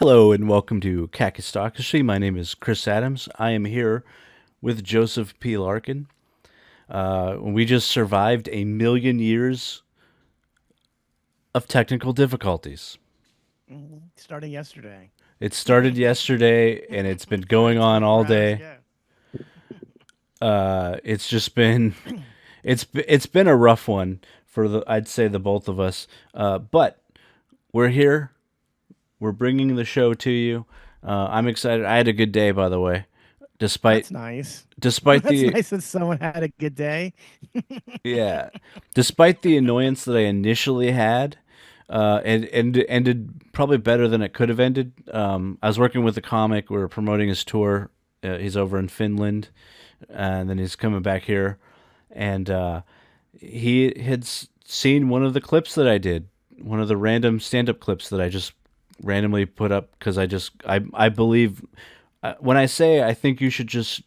Hello and welcome to Kakistocracy. My name is Chris Adams. I am here with Joseph P. Larkin. We just survived a million years of technical difficulties. Starting yesterday. It started yesterday and it's been going on all 24 hours day. ago. It's just been it's been a rough one for the I'd say the both of us. But we're here. We're bringing the show to you. I'm excited. I had a good day, by the way, despite That's nice. despite That's the nice that someone had a good day. Yeah, despite the annoyance that I initially had, and ended probably better than it could have ended. I was working with a comic. We were promoting his tour. He's over in Finland, and then he's coming back here, and he had seen one of the clips that I did, one of the random stand-up clips that I just randomly put up because I believe when I say I think you should just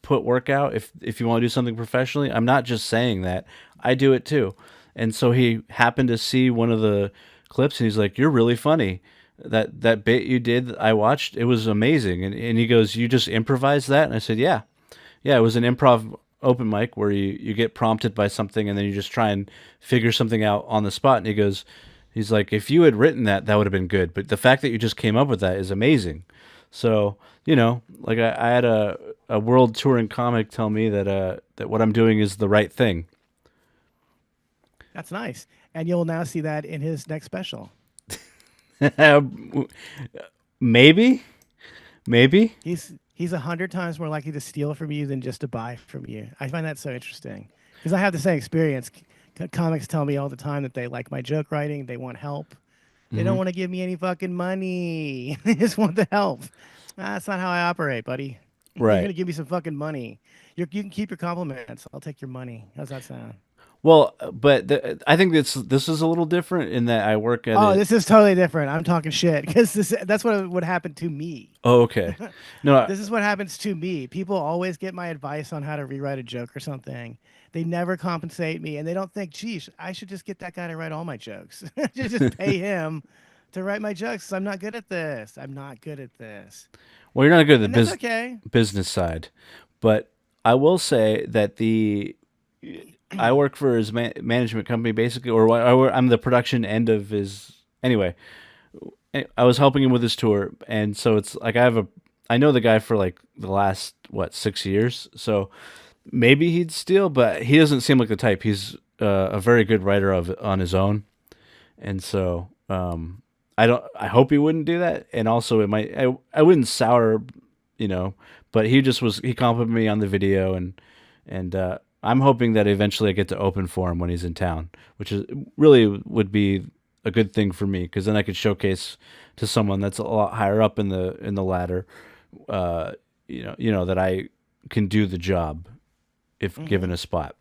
put work out if you want to do something professionally. I'm not just saying that. I do it too. And so he happened to see one of the clips and he's like, "You're really funny. That bit you did, I watched. It was amazing." And he goes, "You just improvised that?" And I said, "Yeah. Yeah, it was an improv open mic where you get prompted by something and then you just try and figure something out on the spot." And he goes, he's like, "If you had written that, that would have been good. But the fact that you just came up with that is amazing." So, like I had a world touring comic tell me that what I'm doing is the right thing. That's nice. And you'll now see that in his next special. Maybe, maybe. He's 100 times more likely to steal from you than just to buy from you. I find that so interesting because I have the same experience. Comics tell me all the time that they like my joke writing. They want help. They Hmm. don't want to give me any fucking money. They just want the help. That's not how I operate, buddy. You're Right. gonna give me some fucking money. You can keep your compliments. I'll take your money. How's that sound? Well, but I think this is a little different in that I work at Oh, it. this is totally different. I'm talking shit because that's what would happen to me. Oh, okay. No, This is what happens to me. People always get my advice on how to rewrite a joke or something. They never compensate me, and they don't think, "Geez, I should just get that guy to write all my jokes. Just pay him to write my jokes. 'Cause I'm not good at this. I'm not good at this, well, you're not good at the and that's okay. business side, but I will say that the I work for his management company basically, or I'm the production end of his. Anyway, I was helping him with his tour, and so it's like I know the guy for like the last 6 years, so maybe he'd steal, but he doesn't seem like the type. He's a very good writer of on his own, and so I don't. I hope he wouldn't do that, and also it might. I wouldn't sour, you know, but he complimented me on the video, and I'm hoping that eventually I get to open for him when he's in town, which is really would be a good thing for me because then I could showcase to someone that's a lot higher up in the ladder, uh, that I can do the job if given Hmm. a spot,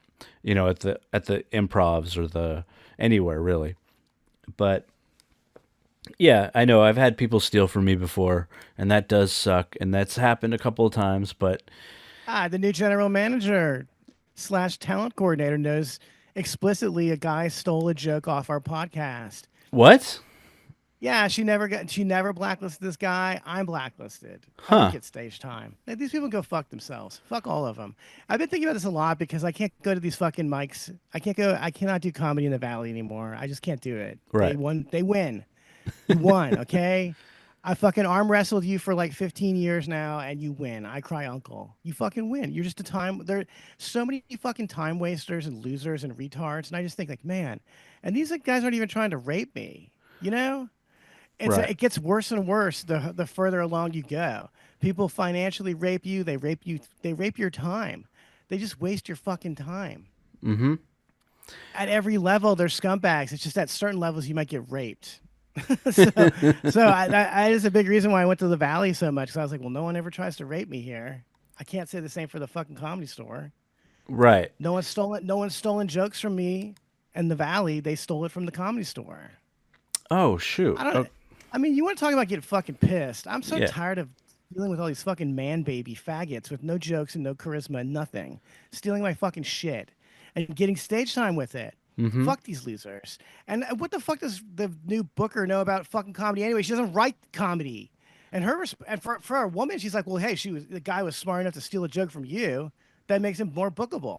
at the improvs or the anywhere really. But yeah, I know I've had people steal from me before, and that does suck, and that's happened a couple of times. But The new general manager slash talent coordinator knows explicitly a guy stole a joke off our podcast. what? Yeah, she never blacklisted this guy. I'm blacklisted. I don't Huh? get stage time. Like, these people can go fuck themselves. Fuck all of them. I've been thinking about this a lot because I can't go to these fucking mics. I cannot do comedy in the valley anymore. I just can't do it. Right. They win. You won, okay? I fucking arm wrestled you for like 15 years now and you win. I cry uncle. You fucking win. You're just a time there so many fucking time wasters and losers and retards and I just think like, man, and these guys aren't even trying to rape me. You know? Right. It gets worse and worse the further along you go. People financially rape you. They rape you. They rape your time. They just waste your fucking time. Mm-hmm. At every level, they're scumbags. It's just at certain levels you might get raped. so, that is a big reason why I went to the Valley so much. Because I was like, well, no one ever tries to rape me here. I can't say the same for the fucking Comedy Store. Right. No one's stolen. No one's stolen jokes from me in the Valley. They stole it from the Comedy Store. Oh shoot. I don't. Oh, I mean, you want to talk about getting fucking pissed? I'm so yeah. tired of dealing with all these fucking man baby faggots with no jokes and no charisma and nothing, stealing my fucking shit and getting stage time with it. Mm-hmm. Fuck these losers. And what the fuck does the new Booker know about fucking comedy anyway? She doesn't write comedy. And and for a woman, she's like, well, hey, the guy was smart enough to steal a joke from you. That makes him more bookable.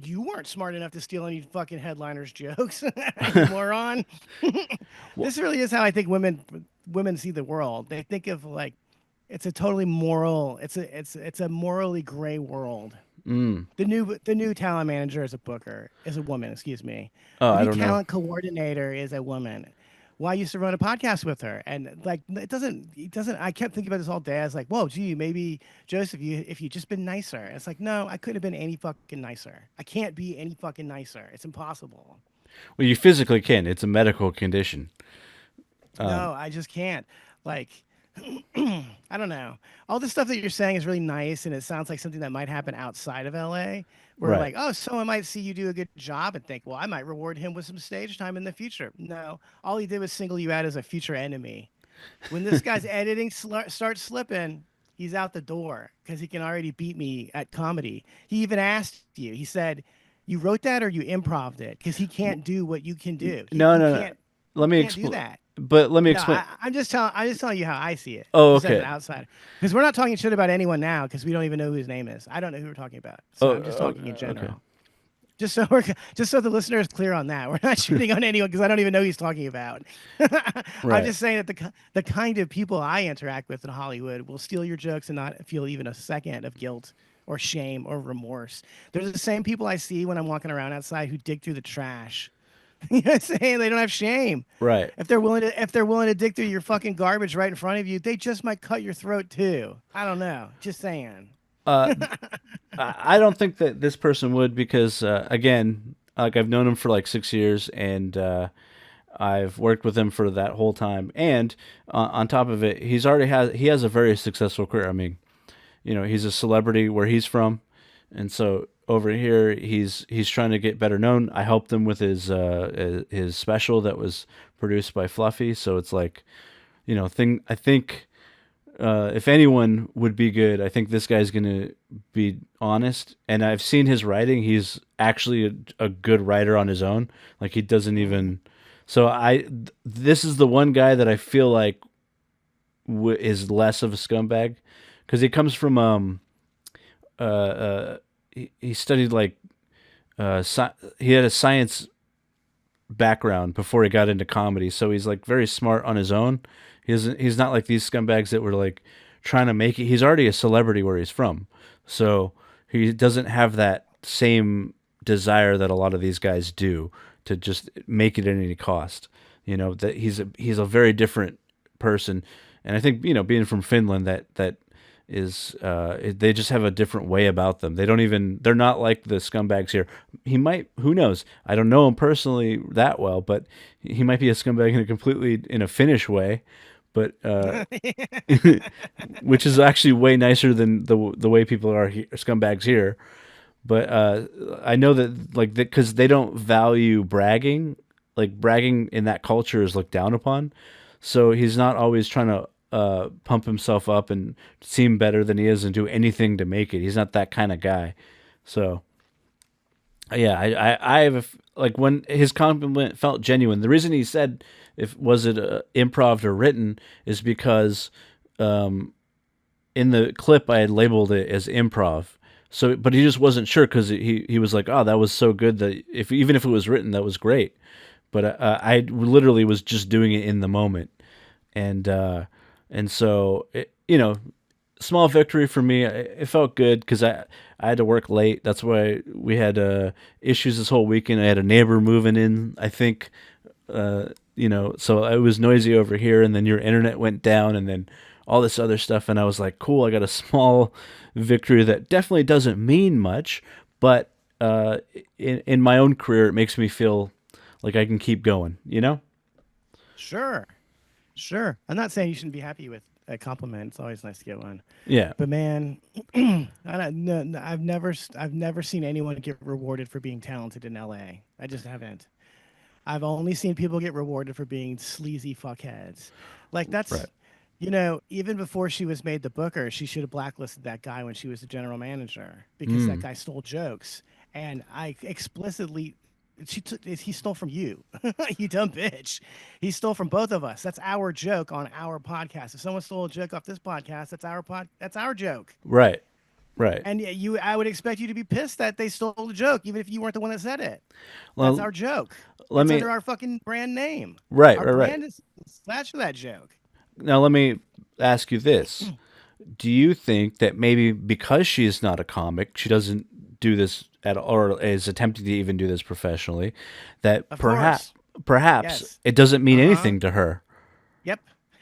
You weren't smart enough to steal any fucking headliners' jokes, you moron. Well, This really is how I think women see the world. They think of like it's a totally moral. It's a morally gray world. mm. The new talent manager is a booker, is a woman, excuse me. Oh, The I new don't know. talent coordinator is a woman. Well, I used to run a podcast with her, and like it doesn't. I kept thinking about this all day. I was like, "Whoa, gee, maybe Joseph, if you just been nicer." And it's like, no, I couldn't have been any fucking nicer. I can't be any fucking nicer. It's impossible. Well, you physically can. It's a medical condition. No, I just can't. Like, I don't know. All the stuff that you're saying is really nice, and it sounds like something that might happen outside of LA. Where Right. like, oh, someone might see you do a good job and think, well, I might reward him with some stage time in the future. No, all he did was single you out as a future enemy. When this guy's editing starts slipping, he's out the door because he can already beat me at comedy. He even asked you. He said, "You wrote that or you improved it?" Because he can't do what you can do. He No, he no, no. can't he Let me can't do explain. that. But let me No, explain. I'm just telling you how I see it, Oh, just as an okay. outsider. Because we're not talking shit about anyone now, because we don't even know who his name is. I don't know who we're talking about, Oh, so I'm just talking in okay. general. Just so the listener is clear on that, we're not shooting on anyone because I don't even know who he's talking about. I'm Right. just saying that the kind of people I interact with in Hollywood will steal your jokes and not feel even a second of guilt or shame or remorse. They're the same people I see when I'm walking around outside who dig through the trash. You know what I'm saying? They don't have shame. Right. If they're willing to dig through your fucking garbage right in front of you, they just might cut your throat too. I don't know. Just saying. Uh, I don't think that this person would because again, like I've known him for like 6 years, and I've worked with him for that whole time. And on top of it, he has a very successful career. I mean, he's a celebrity where he's from, and so over here he's trying to get better known. I helped him with his special that was produced by Fluffy. So it's like, thing. I think if anyone would be good, I think this guy's gonna be honest. And I've seen his writing; he's actually a good writer on his own. Like he doesn't even. So this is the one guy that I feel like is less of a scumbag because he comes from he studied like he had a science background before he got into comedy, so he's like very smart on his own. He's not like these scumbags that were like trying to make it. He's already a celebrity where he's from, so he doesn't have that same desire that a lot of these guys do to just make it at any cost. That he's a very different person, and I think being from Finland, that is they just have a different way about them. They're not like the scumbags here. He might, who knows? I don't know him personally that well, but he might be a scumbag in a Finnish way, but which is actually way nicer than the way people are scumbags here. But I know that like because they don't value bragging, like bragging in that culture is looked down upon. So he's not always trying to pump himself up and seem better than he is and do anything to make it. He's not that kind of guy. So yeah, I have like when his compliment felt genuine. The reason he said if was it improv or written is because um, in the clip I had labeled it as improv. So, but he just wasn't sure because he was like, oh, that was so good that even if it was written, that was great. But I literally was just doing it in the moment, and so small victory for me. It felt good because I had to work late. That's why we had issues this whole weekend. I had a neighbor moving in. I think so it was noisy over here, and then your internet went down, and then all this other stuff. And I was like, cool, I got a small victory that definitely doesn't mean much, but in my own career, it makes me feel like I can keep going. Sure, sure. I'm not saying you shouldn't be happy with a compliment. It's always nice to get one. Yeah. But man, I don't, no, I've never seen anyone get rewarded for being talented in LA. I just haven't. I've only seen people get rewarded for being sleazy fuckheads. Like Right. even before she was made the booker, she should have blacklisted that guy when she was the general manager because that Mm. guy stole jokes. And I explicitly He stole from you, you dumb bitch. He stole from both of us. That's our joke on our podcast. If someone stole a joke off this podcast, That's our joke. Right. Right. And I would expect you to be pissed that they stole the joke, even if you weren't the one that said it. That's Well, our joke. let It's me. under our fucking brand name. Right. Our Right. Right. brand is attached to that joke. Now let me ask you this: do you think that maybe because she is not a comic, she doesn't do this at or is attempting to even do this professionally, that Of perhaps course. perhaps Yes. it doesn't mean Uh huh. anything to her? Yep.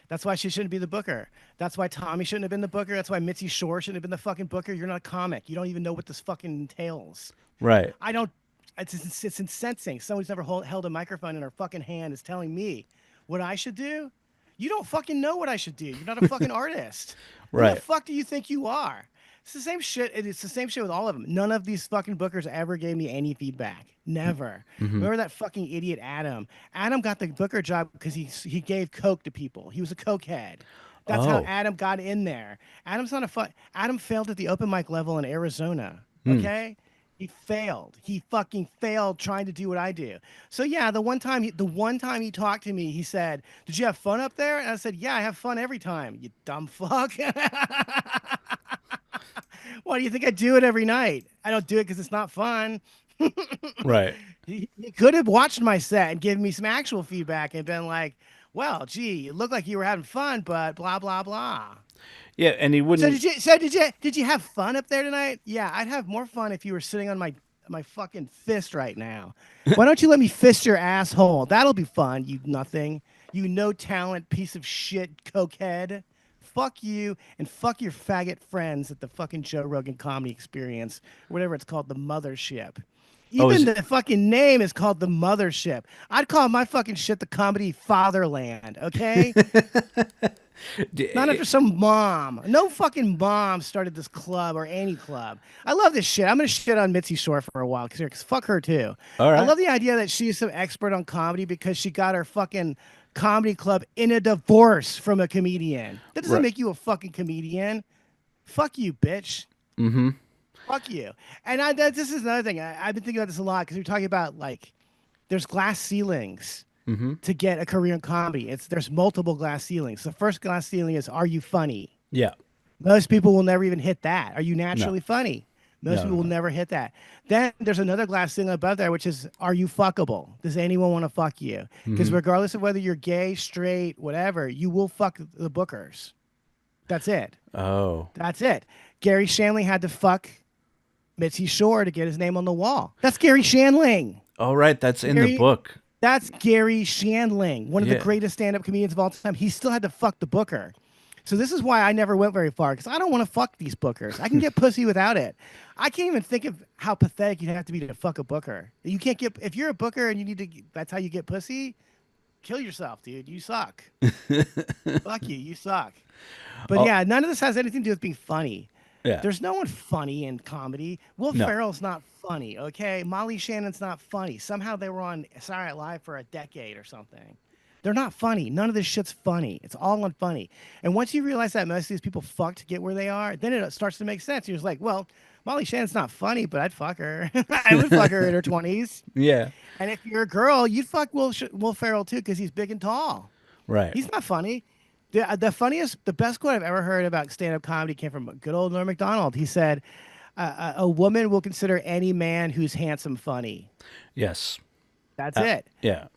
That's why she shouldn't be the booker. That's why Tommy shouldn't have been the booker. That's why Mitzi Shore shouldn't have been the fucking booker. You're not a comic. You don't even know what this fucking entails. Right. I don't. It's incensing. Someone who's never held a microphone in her fucking hand is telling me what I should do. You don't fucking know what I should do. You're not a fucking artist. Who the Right. fuck do you think you are? It's the same shit. It's the same shit with all of them. None of these fucking bookers ever gave me any feedback. Never. Mm-hmm. Remember that fucking idiot Adam? Adam got the booker job because he gave coke to people. He was a cokehead. That's how Oh. Adam got in there. Adam's not a Adam failed at the open mic level in Arizona. Hmm. Okay. He failed. He fucking failed trying to do what I do. So yeah, the one time he talked to me, he said, "Did you have fun up there?" And I said, "Yeah, I have fun every time." You dumb fuck. Why do you think I do it every night? I don't do it because it's not fun. Right. He could have watched my set and given me some actual feedback and been like, "Well, gee, it looked like you were having fun, but blah blah blah." Yeah, and he So wouldn't. did you have fun up there tonight? Yeah, I'd have more fun if you were sitting on my fucking fist right now. Why don't you let me fist your asshole? That'll be fun, you nothing. You no talent piece of shit cokehead. Fuck you and fuck your faggot friends at the fucking Joe Rogan Comedy Experience, or whatever it's called, the Mothership. Oh, Even the fucking name is called the Mothership. I'd call my fucking shit the Comedy Fatherland, okay? Not after some mom. No fucking mom started this club or any club. I love this shit. I'm gonna shit on Mitzi Shore for a while because fuck her too. all I right. love the idea that she's some expert on comedy because she got her fucking comedy club in a divorce from a comedian. That doesn't Right. make you a fucking comedian. Fuck you, bitch. Mm-hmm. Fuck you. And this is another thing. I've been thinking about this a lot because we're talking about like there's glass ceilings Mm-hmm. to get a career in comedy. There's multiple glass ceilings. The first glass ceiling is, are you funny? Yeah. Most people will never even hit that. Are you No. naturally funny? Most No. people No. will No. never hit that. Then there's another glass ceiling above there, which is, are you fuckable? Does anyone want to fuck you? Because Mm-hmm. regardless of whether you're gay, straight, whatever, you will fuck the bookers. That's it. Oh. That's it. Gary Shanley had to fuck Mitzi Shore to get his name on the wall. That's Gary Shanling. All right. That's in the Gary, book. that's Gary Shandling, one of the Yeah. greatest stand-up comedians of all time. He still had to fuck the booker. So this is why I never went very far, because I don't want to fuck these bookers. I can get pussy without it. I can't even think of how pathetic you'd have to be to fuck a booker. You can't get, if you're a booker and you need to, that's how you get pussy, kill yourself, dude. You suck. Fuck you. You suck. But Oh, yeah, none of this has anything to do with being funny. yeah. There's no one funny in comedy. Will No. Ferrell's not funny, okay? Molly Shannon's not funny. Somehow they were on Saturday Night Live for a decade or something. They're not funny. None of this shit's funny. It's all unfunny. And once you realize that most of these people fuck to get where they are, then it starts to make sense. You're just like, well, Molly Shannon's not funny, but I'd fuck her. I would fuck her in her 20s. Yeah. And if you're a girl, you'd fuck Will Ferrell too because he's big and tall. Right. He's not funny. The best quote I've ever heard about stand-up comedy came from good old Norm Macdonald. He said, "A woman will consider any man who's handsome funny." Yes. That's it. Yeah.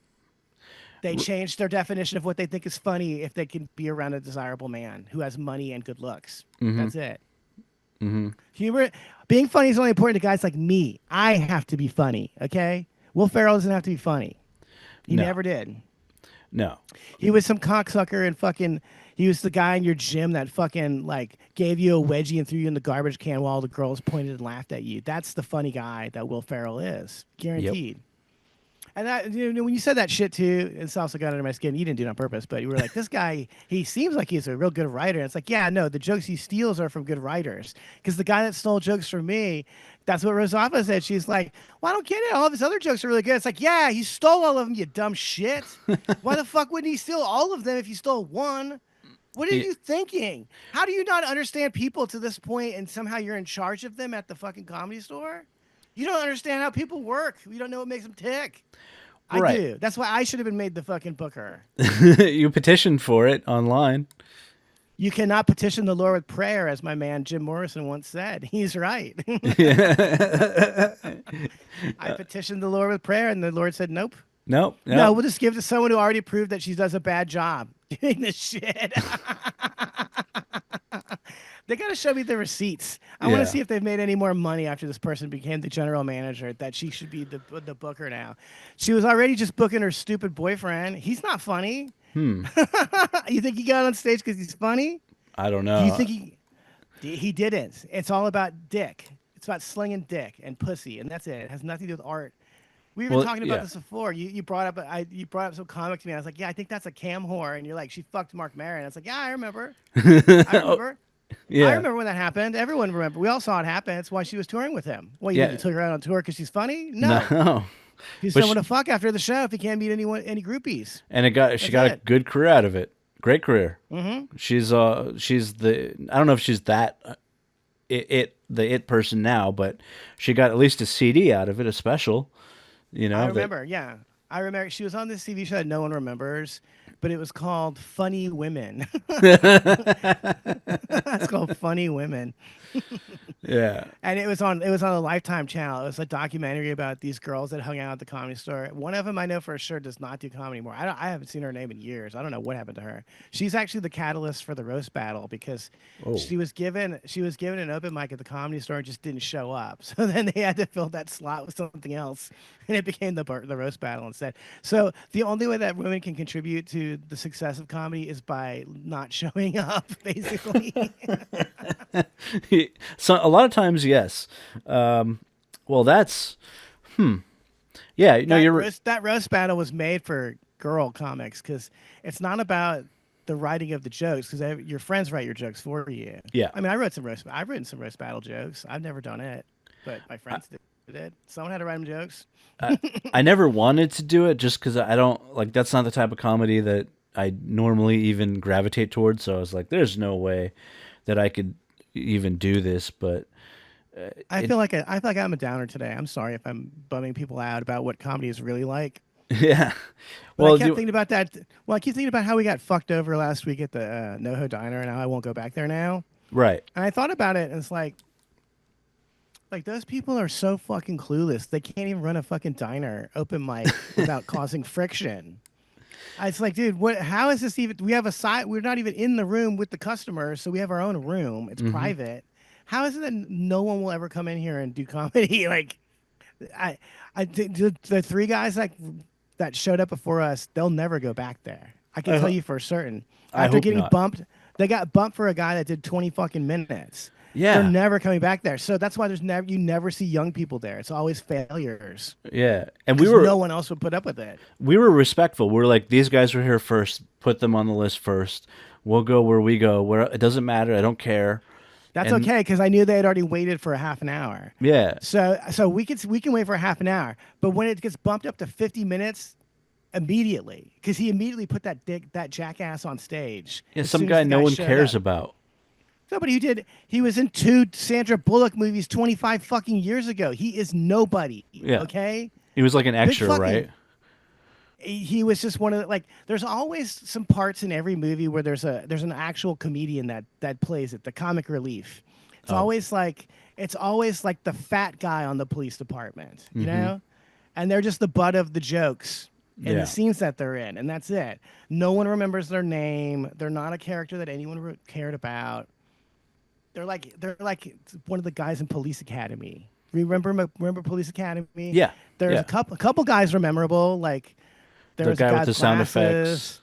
They changed their definition of what they think is funny if they can be around a desirable man who has money and good looks. That's it. Mm-hmm. Humor, being funny is only important to guys like me. I have to be funny. Okay, Will Ferrell doesn't have to be funny. He No. never did. No. He was some cocksucker and fucking. He was the guy in your gym that fucking like gave you a wedgie and threw you in the garbage can while the girls pointed and laughed at you. That's the funny guy that Will Ferrell is, guaranteed. And that, when you said that shit too, it's also got under my skin. You didn't do it on purpose, but you were like, this guy, he seems like he's a real good writer. And it's like, yeah, no, the jokes he steals are from good writers. Because the guy that stole jokes from me, that's what Rosafa said. She's like, well, I don't get it. All of his other jokes are really good. It's like, yeah, he stole all of them, you dumb shit. Why the fuck wouldn't he steal all of them if he stole one? What are Yeah. you thinking? How do you not understand people to this point and somehow you're in charge of them at the fucking Comedy Store? You don't understand how people work. You don't know what makes them tick. I Right. do. That's why I should have been made the fucking booker. You petitioned for it online. You cannot petition the Lord with prayer, as my man Jim Morrison once said. He's right. Yeah. I petitioned the Lord with prayer, and the Lord said, "Nope, Nope. no, Nope. we'll just give it to someone who already proved that she does a bad job doing this shit." They got to show me the receipts. I want to Yeah. see if they've made any more money after this person became the general manager. That she should be the booker now. She was already just booking her stupid boyfriend. He's not funny. Hmm. You think he got on stage because he's funny? I don't Do you know. think he didn't? It's all about dick. It's about slinging dick and pussy, and that's it. It has nothing to do with art. We were even Well, talking about yeah. this before. You brought up you brought up some comic to me. I was like, yeah, I think that's a cam whore, and you're like, she fucked Mark Maron. I was like, yeah, I remember. I Oh, remember. I yeah. remember when that happened. Everyone remember. We all saw it happen. That's why she was touring with him. What, you think he Yeah. took her out on tour because she's funny? No. No. He's But someone to fuck after the show if he can't meet any groupies. and she That's got a it. good career out of it. Great career. Mm-hmm. She's the I don't know if she's that the it person now, but she got at least a CD out of it, a special. You I know that. remember. Yeah. I remember she was on this TV show that no one remembers, but it was called Funny Women. It's called Funny Women. Yeah. And it was on a Lifetime channel. It was a documentary about these girls that hung out at the Comedy Store. One of them I know for sure does not do comedy anymore. I haven't seen her name in years. I don't know what happened to her. She's actually the catalyst for the roast battle because Oh. she was given an open mic at the Comedy Store and just didn't show up. So then they had to fill that slot with something else, and it became the roast battle instead. So the only way that women can contribute to the success of comedy is by not showing up, basically. So a lot of times, yes. Well, that's yeah. No, you're That roast battle was made for girl comics because it's not about the writing of the jokes because your friends write your jokes for you. yeah. I mean, I've written some roast battle jokes. I've never done it, but my friends did it. Someone had to write them jokes. I, I never wanted to do it just because I don't like. That's not the type of comedy that I normally even gravitate towards. So I was like, there's no way that I could even do this. But it I feel like I'm a downer today. I'm sorry if I'm bumming people out about what comedy is really like. yeah. But I Well, kept thinking about that. Well, I keep thinking about how we got fucked over last week at the NoHo Diner, and how I won't go back there now. right. And I thought about it, and it's like those people are so fucking clueless. They can't even run a fucking diner open mic without causing friction. It's like, dude, what? How is this even? We have a side. We're not even in the room with the customers, so we have our own room. It's Hmm. private. How is it that no one will ever come in here and do comedy? Like, I, the three guys that showed up before us, they'll never go back there. I can I, tell ho- you for certain. I After hope getting not. bumped, they got bumped for a guy that did 20 fucking minutes. They're Yeah. never coming back there. So that's why you never see young people there. It's always failures Yeah. And because no one else would put up with it. we were respectful. We're like, these guys were here first. Put them on the list first. We'll go where we go. Where it doesn't matter. I don't care. That's And okay because I knew they had already waited for a half an hour. yeah, So we can wait for a half an hour, but when it gets bumped up to 50 minutes, immediately, because he immediately put that jackass on stage yeah, as some soon as guy the no guy one showed cares up. about. Nobody who did. He was in two Sandra Bullock movies 25 fucking years ago. He is nobody. Yeah, Okay. he was like an Big extra, fucking. right? He was just one of the, like. There's always some parts in every movie where there's an actual comedian that plays it. The comic relief. Oh, It's always like the fat guy on the police department. You mm-hmm. know, and they're just the butt of the jokes in the Yeah, scenes that they're in, and that's it. No one remembers their name. They're not a character that anyone cared about. They're like one of the guys in Police Academy. Remember Police Academy? yeah, There's yeah. a couple guys memorable. Like there The was a guy guy with the with sound glasses. effects,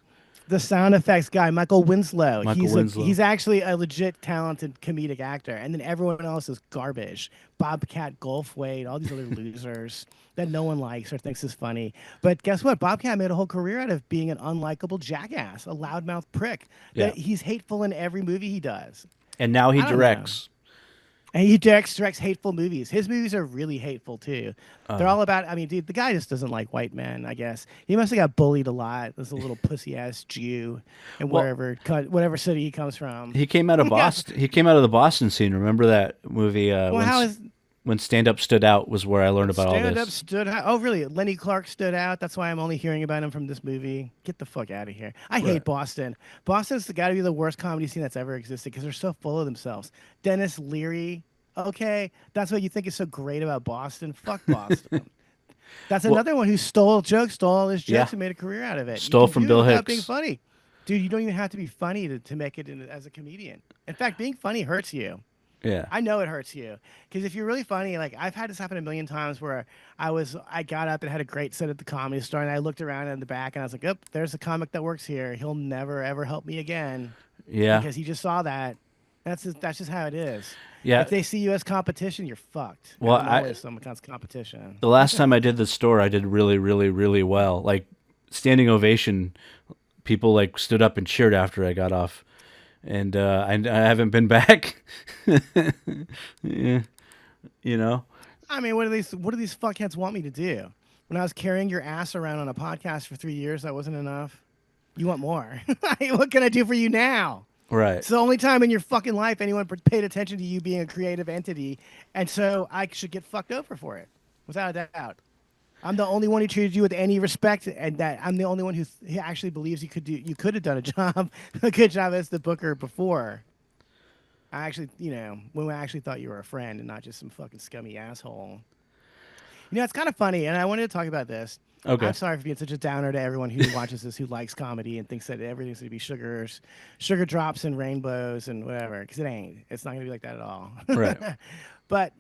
The sound effects guy, Michael Winslow. Michael Winslow. He's actually a legit talented comedic actor, and then everyone else is garbage. Bobcat Goldthwait, all these other losers that no one likes or thinks is funny. But guess what? Bobcat made a whole career out of being an unlikable jackass, a loudmouth prick. Yeah, That he's hateful in every movie he does. and now he I don't know. directs. And he directs hateful movies. His movies are really hateful too. They're Uh, all about. I mean, dude, the guy just doesn't like white men. I guess he must have got bullied a lot as a little pussy ass Jew, and well, whatever city he comes from. he came out of Yeah. Boston. He came out of the Boston scene. Remember that movie? Well, how is when stand up stood out was where I learned about all Stand up this. stood out. Oh, really? Lenny Clark stood out. That's why I'm only hearing about him from this movie. Get the fuck out of here. I Right. hate Boston. Boston's got to be the worst comedy scene that's ever existed because they're so full of themselves. Dennis Leary. Okay, that's what you think is so great about Boston. Fuck Boston. That's Well, another one who stole jokes, stole all his yeah, jokes, and made a career out of it. You stole can from do it Bill without being Hicks. funny. Dude, you don't even have to be funny to make it as a comedian. In fact, being funny hurts you. Yeah. I know it hurts you because if you're really funny, like I've had this happen a million times where I got up and had a great set at the comedy store and I looked around in the back and I was like, "Oh, there's a comic that works here. He'll never ever help me again Yeah. because he just saw that." That's just how it is. Yeah. If they see you as competition, you're fucked. And Well, I'm always some kind of competition. the last time I did the store, I did really, really, really well. Like standing ovation, people like stood up and cheered after I got off, and I haven't been back. Yeah, you know. I mean, what do these fuckheads want me to do? When I was carrying your ass around on a podcast for 3 years, that wasn't enough. You want more? What can I do for you now? Right. It's the only time in your fucking life anyone paid attention to you being a creative entity, and so I should get fucked over for it, without a doubt. I'm the only one who treated you with any respect, and that I'm the only one who actually believes you could have done a job, a good job as the booker before. I actually, when I actually thought you were a friend and not just some fucking scummy asshole. It's kind of funny, and I wanted to talk about this. Okay. I'm sorry for being such a downer to everyone who watches this, who likes comedy and thinks that everything's going to be sugar drops and rainbows and whatever, because it ain't. It's not going to be like that at all. Right. But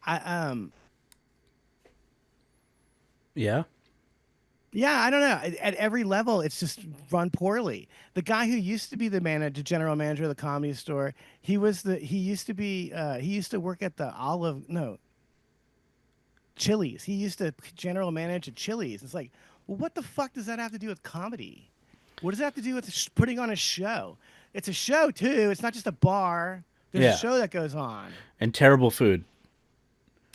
I Yeah. yeah, I don't know. At every level, it's just run poorly. The guy who used to be the general manager of the comedy store, he used to be he used to work at the Chili's. He used to general manage at Chili's. It's like, well, what the fuck does that have to do with comedy? What does that have to do with putting on a show? It's a show too. It's not just a bar. There's Yeah. a show that goes on. And terrible food.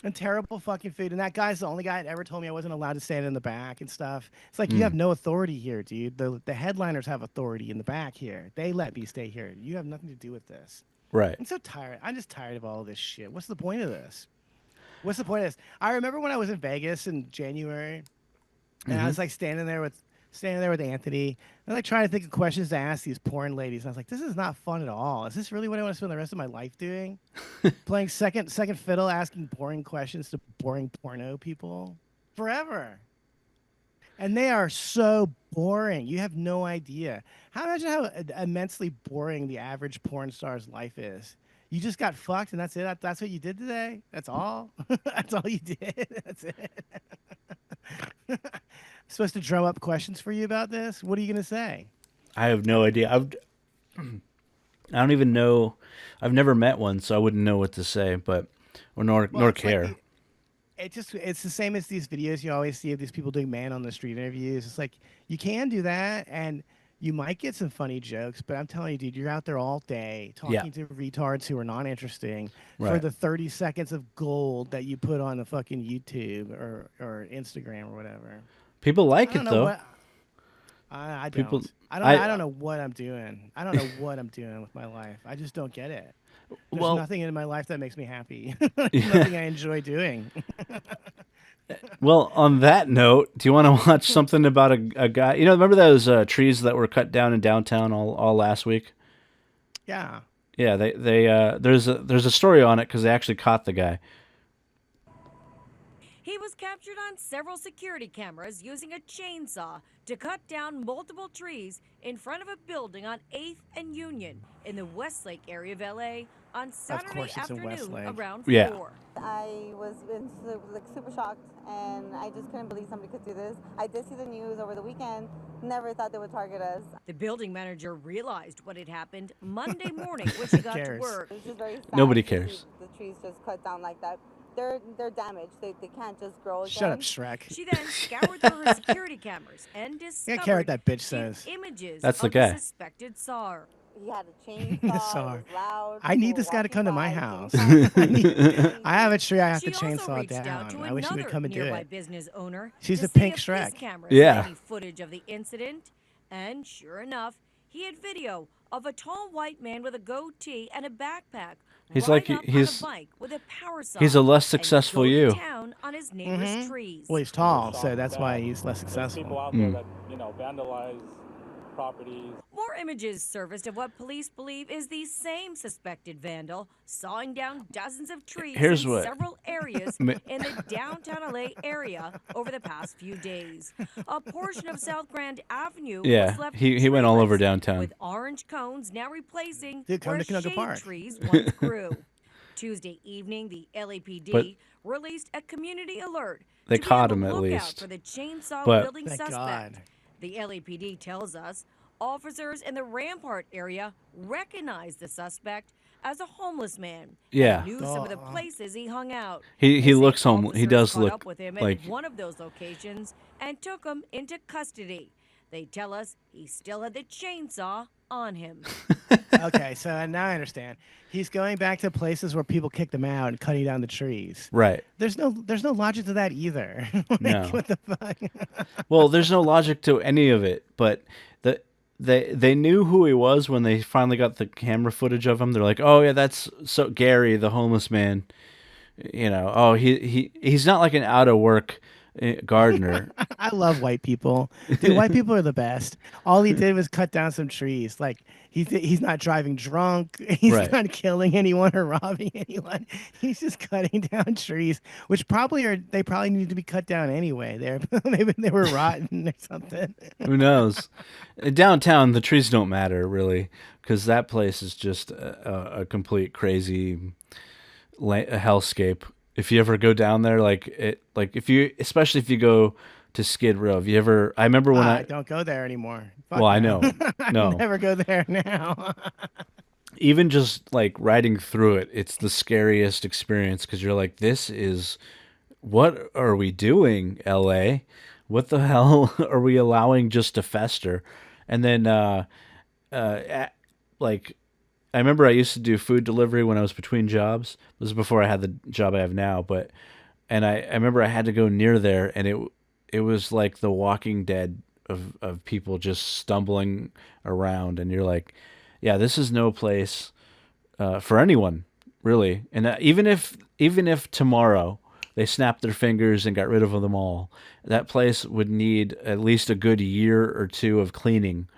And terrible fucking food. And that guy's the only guy that ever told me I wasn't allowed to stand in the back and stuff. It's like you have Mm. no authority here, dude. The headliners have authority in the back here. They let me stay here. You have nothing to do with this. Right. I'm so tired. I'm just tired of all of this shit. What's the point of this? What's the point of this? I remember when I was in Vegas in January, and I was like standing there with Anthony, and like trying to think of questions to ask these porn ladies. And I was like, this is not fun at all. Is this really what I want to spend the rest of my life doing? Playing second fiddle, asking boring questions to boring porno people forever. And they are so boring. You have no idea. Imagine how immensely boring the average porn star's life is. You just got fucked, and that's it. That's what you did today. That's all. That's all you did. That's it. Supposed to drum up questions for you about this. What are you gonna say? I have no idea. I don't even know. I've never met one, so I wouldn't know what to say, but or nor It's like care. it's the same as these videos you always see of these people doing man on the street interviews. It's like you can do that, and you might get some funny jokes, but I'm telling you, dude, you're out there all day Yeah. talking to retards who are not interesting for Right. the 30 seconds of gold that you put on the fucking YouTube or Instagram or whatever. People I like don't it know though. what I People. don't. I don't know what I'm doing. I don't know what I'm doing with my life. I just don't get it. There's Well, nothing in my life that makes me happy. There's nothing I enjoy doing. well. On that note, do you want to watch something about a guy? Remember those trees that were cut down in downtown all last week? Yeah. Yeah, there's a story on it because they actually caught the guy. He was captured on several security cameras using a chainsaw to cut down multiple trees in front of a building on 8th and Union in the Westlake area of LA on Saturday course it's in afternoon Westlake. around Yeah. 4. I was super shocked, and I just couldn't believe somebody could do this. I did see the news over the weekend. Never thought they would target us. The building manager realized what had happened Monday morning when she got to cares? work. It's just very sad Nobody to cares. see the trees just cut down like that. They're damaged. They can't just grow again. Shut up, Shrek. She then scoured through her security cameras and Yeah, discovered care what that bitch says. images That's the of guy. the suspected SAR. He had a chainsaw. Sorry. It was loud. I need people this guy to walking come to my by, house. getting I have a tree I have She to also chainsaw reached out to down. I wish he would another come and do nearby it. business owner She's to a see pink if his Shrek. cameras Yeah. had any footage of the incident, and sure enough, he had video of a tall white man with a goatee and a backpack He's riding like up on a bike with a power saw. he's a less and successful going to you. town on his neighbor's trees. Well, he's tall, so that's why he's less There's successful. people out there that, vandalize properties. More images surfaced of what police believe is the same suspected vandal sawing down dozens of trees in several areas in the downtown LA area over the past few days. A portion of South Grand Avenue was left he went all over treeless, downtown. with orange cones now replacing come where to Canoga shade Park. trees once grew. Tuesday evening, the LAPD released a community alert They to be caught on him the at lookout least. for the chainsaw-wielding Thank suspect. God. The LAPD tells us officers in the Rampart area recognized the suspect as a homeless man. Yeah. And knew some of the places he hung out. He They say looks homeless. He officers does caught look up with him like at one of those locations and took him into custody. They tell us he still had the chainsaw on him. Okay, so now I understand. He's going back to places where people kicked him out and cutting down the trees. right. There's no logic to that either. Like, No. What the fuck? Well, there's no logic to any of it, but they knew who he was when they finally got the camera footage of him. They're like, "Oh yeah, that's so Gary, the homeless man." Oh, he's not like an out of work gardener. I love white people. Dude, white people are the best. All he did was cut down some trees. Like he's not driving drunk. He's Right. not killing anyone or robbing anyone. He's just cutting down trees, which they probably need to be cut down anyway. Maybe they were rotten or something. Who knows? Downtown, the trees don't matter really, because that place is just a complete crazy a hellscape. If you ever go down there, especially if you go to Skid Row, have you ever? I remember when I don't go there anymore. Fuck well, I no. know, no, Never go there now. even just like riding through it, it's the scariest experience because you're like, this is what are we doing, LA? What the hell are we allowing just to fester? And then, I remember I used to do food delivery when I was between jobs. This was before I had the job I have now, and I remember I had to go near there, and it was like The Walking Dead of people just stumbling around, and you're like, yeah, this is no place for anyone really. And even if tomorrow they snapped their fingers and got rid of them all, that place would need at least a good year or two of cleaning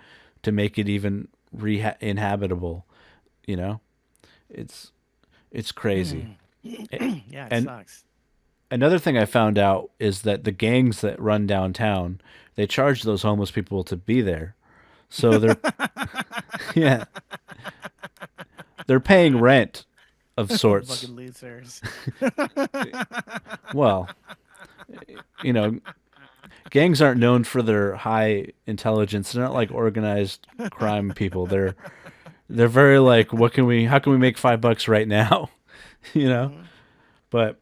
to make it even inhabitable. It's crazy. Yeah, it And sucks. another thing I found out is that the gangs that run downtown, they charge those homeless people to be there. So they're yeah. They're paying rent of sorts. Fucking losers. Well, gangs aren't known for their high intelligence. They're not like organized crime people. They're very like, how can we make $5 right now? But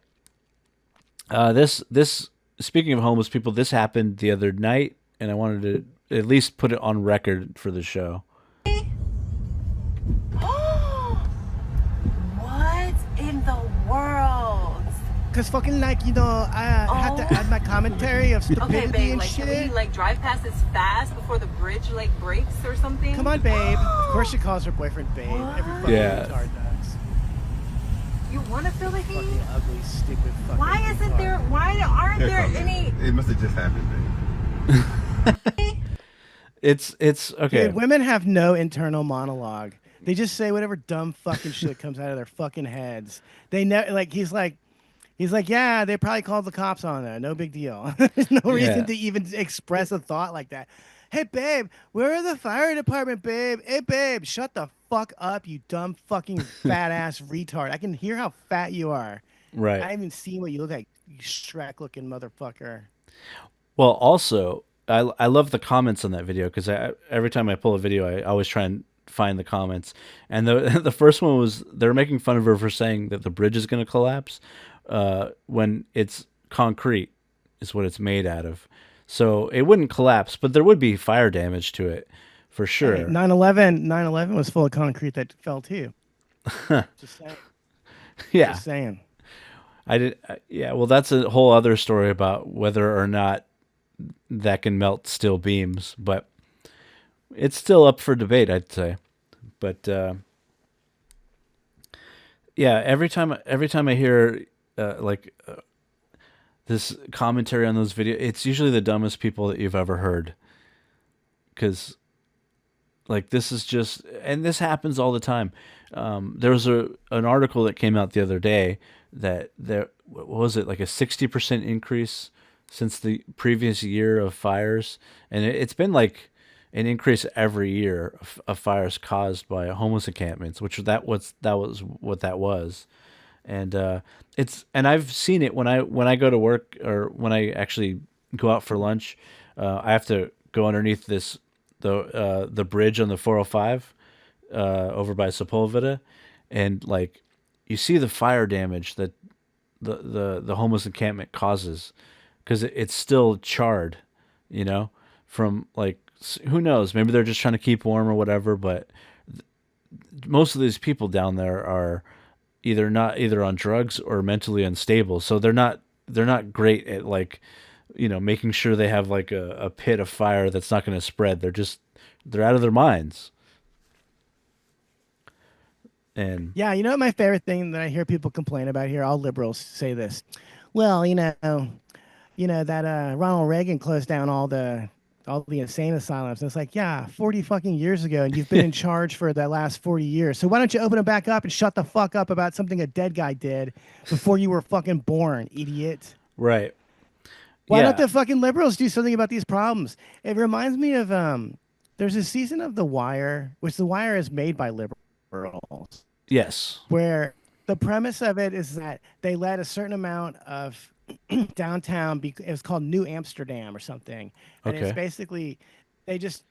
this speaking of homeless people, this happened the other night, and I wanted to at least put it on record for the show. What in the world? Because fucking I had to add my commentary of stupidity Okay, babe, and like, shit. can we, drive past this fast before the bridge, breaks or something? Come on, babe. Of course she calls her boyfriend babe. Every fucking Yeah. retard does. You want to feel the heat? Fucking ugly, stupid fucking Why aren't there any... It must have just happened, babe. It's okay. Dude, women have no internal monologue. They just say whatever dumb fucking shit comes out of their fucking heads. They never he's like, yeah, they probably called the cops on there. No big deal. There's no reason to even express a thought like that. Hey, babe, where are the fire department, babe? Hey, babe, shut the fuck up, you dumb fucking fat ass retard. I can hear how fat you are. Right. I haven't even seen what you look like, you Shrek looking motherfucker. Well, also, I love the comments on that video because every time I pull a video, I always try and find the comments. And the first one was they're making fun of her for saying that the bridge is going to collapse when it's concrete is what it's made out of. So it wouldn't collapse, but there would be fire damage to it for sure. Hey, 9/11 was full of concrete that fell too. Just saying. Yeah. Just saying. Yeah, well, that's a whole other story about whether or not that can melt steel beams, but it's still up for debate, I'd say. But yeah, every time I hear like this commentary on those videos, it's usually the dumbest people that you've ever heard. Because like this is just, and this happens all the time. There was an article that came out the other day that there, what was it, like a 60% increase since the previous year of fires, and it's been like an increase every year of fires caused by homeless encampments, which that was what that was. And and I've seen it when I go to work, or when I actually go out for lunch. I have to go underneath the bridge on the 405 over by Sepulveda, and like you see the fire damage that the homeless encampment causes, because it's still charred, you know, from like who knows, maybe they're just trying to keep warm or whatever, but most of these people down there are either on drugs or mentally unstable, so they're not great at like, making sure they have like a pit of fire that's not going to spread. They're out of their minds. And Yeah, you know what my favorite thing that I hear people complain about here, all liberals say this. Well, that Ronald Reagan closed down all the insane asylums. And it's like, yeah, 40 fucking years ago, and you've been in charge for the last 40 years. So why don't you open them back up and shut the fuck up about something a dead guy did before you were fucking born, idiot? right. Why don't Yeah. the fucking liberals do something about these problems? It reminds me of there's a season of The Wire, which The Wire is made by liberals, Yes. where the premise of it is that they let a certain amount of downtown it was called New Amsterdam or something, and it's Okay. basically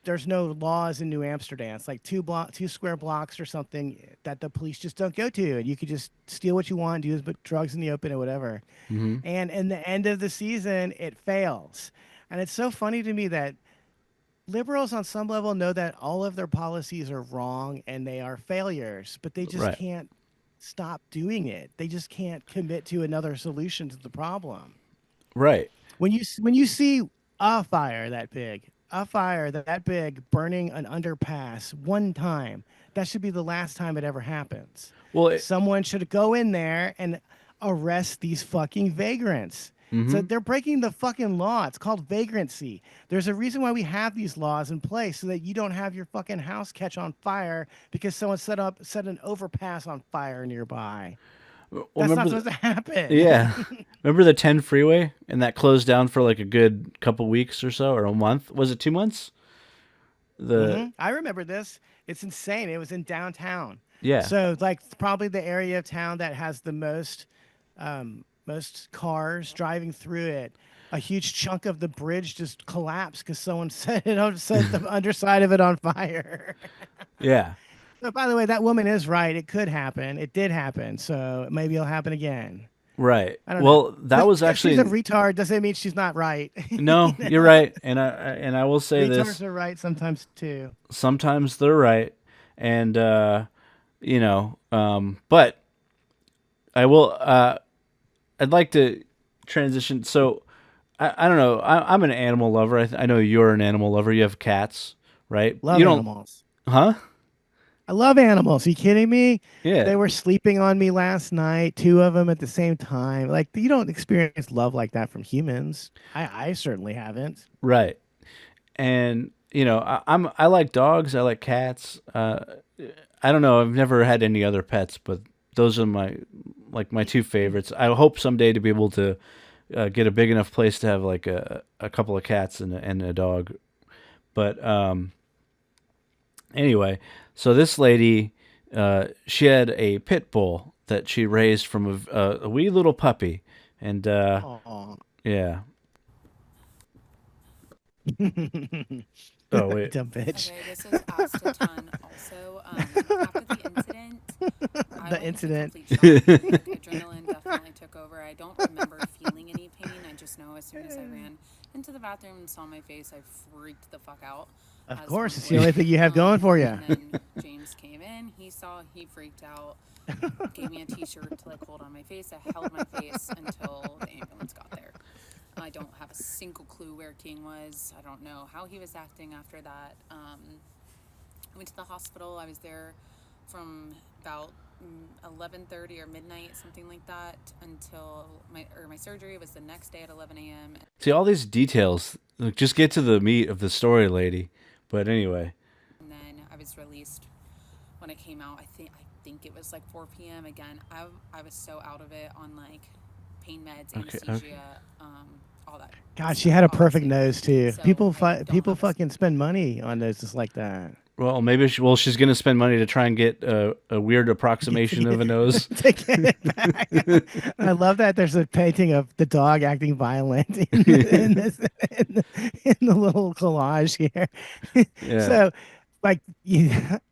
there's no laws in New Amsterdam. It's like two square blocks or something that the police just don't go to, and you could just steal what you want, do drugs in the open or whatever. Hmm. And in the end of the season, it fails. And it's so funny to me that liberals on some level know that all of their policies are wrong and they are failures, but they just Right. can't stop doing it. They just can't commit to another solution to the problem. Right. When you see a fire that big burning an underpass one time, that should be the last time it ever happens. Well, Someone should go in there and arrest these fucking vagrants. So hmm they're breaking the fucking law. It's called vagrancy. There's a reason why we have these laws in place so that you don't have your fucking house catch on fire because someone set an overpass on fire nearby. well, That's not remember supposed to happen. yeah. Remember the 10 freeway, and that closed down for like a good couple weeks or so, or a month? Was it 2 months? The I remember this. It's insane. It was in downtown. Yeah. So like probably the area of town that has the most cars driving through it. A huge chunk of the bridge just collapsed because someone set the underside of it on fire. Yeah. But by the way, that woman is right. It could happen. It did happen. So maybe it'll happen again. Right. I don't know. Well, that Just was because she's a actually retard doesn't mean she's not right. no. You're right, and I will say Retards this: are right sometimes too. sometimes they're right, and but I will. I'd like to transition. So I don't know. I'm an animal lover. I know you're an animal lover. You have cats, right? Love You don't, animals. huh? I love animals. Are you kidding me? Yeah. They were sleeping on me last night, two of them at the same time. Like, you don't experience love like that from humans. I certainly haven't. Right. And I like dogs. I like cats. I don't know. I've never had any other pets, but those are my two favorites. I hope someday to be able to get a big enough place to have like a couple of cats and a dog. But anyway, so this lady, she had a pit bull that she raised from a wee little puppy, and Aw. yeah. Oh wait. Dumb bitch. Okay, this is asked a ton also. After the incident, I The went incident. into complete shock. Like, adrenaline definitely took over. I don't remember feeling any pain. I just know as soon as I ran into the bathroom and saw my face, I freaked the fuck out. Of as course, one it's the would. only thing you have going for you. And then James came in. He freaked out. Gave me a t-shirt to like hold on my face. I held my face until the ambulance got there. I don't have a single clue where King was. I don't know how he was acting after that. I went to the hospital. I was there from about 11:30 or midnight, something like that, until my surgery was the next day at 11 a.m. See all these details. Like, just get to the meat of the story, lady. But anyway. And then I was released when it came out. I think it was like 4 p.m. Again, I was so out of it on like pain meds, anesthesia, Okay. all that. God, she had a perfect Obviously. nose too. So People I don't people have a fucking spend money on noses like that. Well, maybe she's gonna spend money to try and get a weird approximation of a nose. To get it back. I love that there's a painting of the dog acting violent in the little collage here. Yeah. So, like,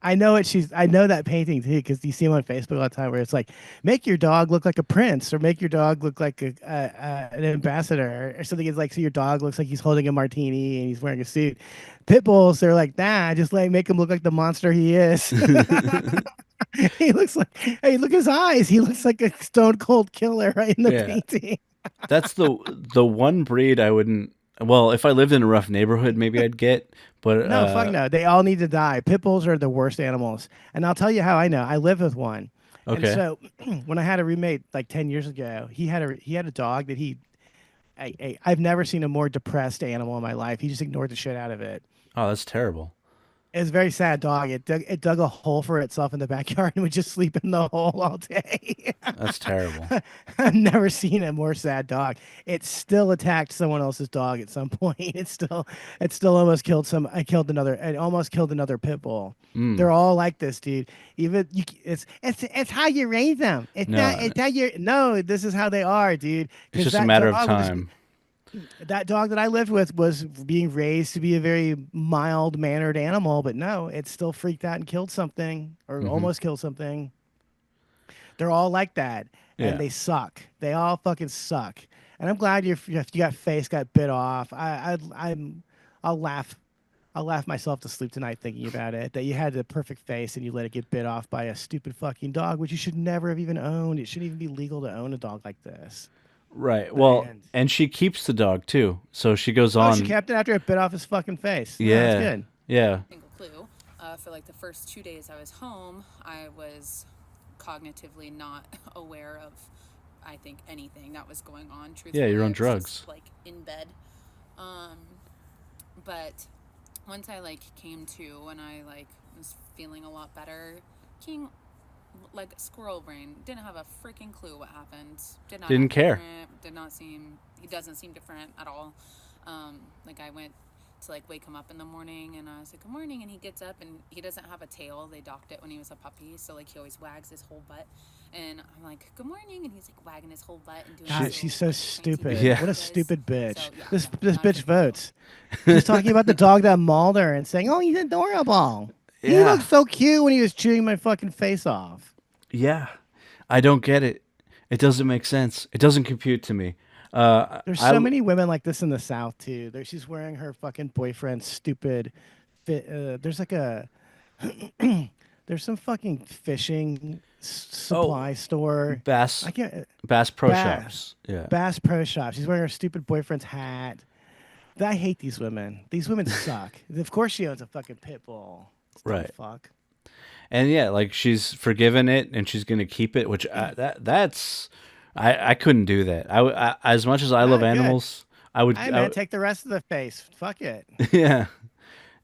I know it. I know that painting too because you see them on Facebook all the time where it's like, make your dog look like a prince or make your dog look like an ambassador or something. It's like so your dog looks like he's holding a martini and he's wearing a suit. Pit bulls, they're like, nah, just like make him look like the monster he is. He looks like, hey, look at his eyes. He looks like a stone cold killer right in the Yeah. painting. That's the one breed I wouldn't. Well, if I lived in a rough neighborhood, maybe I'd get. But No, fuck no. They all need to die. Pit bulls are the worst animals. And I'll tell you how I know. I live with one. And okay. so when I had a roommate like 10 years ago, he had a dog that I've never seen a more depressed animal in my life. He just ignored the shit out of it. Oh, that's terrible. It's a very sad dog. It dug a hole for itself in the backyard and would just sleep in the hole all day. That's terrible. I've never seen a more sad dog. It still attacked someone else's dog at some point. It still almost killed some. It almost killed another pit bull. Mm. They're all like this, dude. Even you, it's how you raise them. It's not. No, It's how you. No, this is how they are, dude. it's 'Cause just a that matter of dog was time. that dog that I lived with was being raised to be a very mild mannered animal, but no, it still freaked out and killed something or Hmm. almost killed something. They're all like that, and Yeah. they suck. They all fucking suck. And I'm glad you got face got bit off. I'll laugh. I'll laugh myself to sleep tonight thinking about it. That you had the perfect face and you let it get bit off by a stupid fucking dog, which you should never have even owned. It shouldn't even be legal to own a dog like this. Right. But Well, and she keeps the dog too. So she goes oh, she on. kept it after it bit off his fucking face. No, that's Yeah. good. Yeah. Single clue. For like the first 2 days I was home, I was cognitively not aware of, I think, anything that was going on. Truthfully, Yeah, you're on I was drugs. just, like in bed. But once I like came to and I like was feeling a lot better, King, like squirrel brain, didn't have a freaking clue what happened. Did not Didn't act care. different. Did not seem. He doesn't seem different at all. Like I went to like wake him up in the morning and I was like, good morning, and he gets up and he doesn't have a tail. They docked it when he was a puppy, so like he always wags his whole butt, and I'm like, good morning, and he's like wagging his whole butt and doing God, his she's little, so like, fancy stupid. Yeah. What a does. stupid bitch. So, yeah, This no, this not bitch good at all. votes. She's talking about the dog that mauled her and saying, "Oh, he's adorable. He Yeah. looked so cute when he was chewing my fucking face off." Yeah. I don't get it. It doesn't make sense. It doesn't compute to me. There's I so many women like this in the South too. She's wearing her fucking boyfriend's stupid fit. There's like a there's some fucking fishing supply store. Bass I can't. Bass Pro Bass. Shops. Yeah. Bass Pro Shop. She's wearing her stupid boyfriend's hat. I hate these women. These women suck. Of course she owns a fucking pit bull. Right. Fuck. And yeah, like she's forgiven it and she's gonna keep it, which I couldn't do that. As much as I love Good. animals, I would. Hey man, take the rest of the face. Fuck it. Yeah.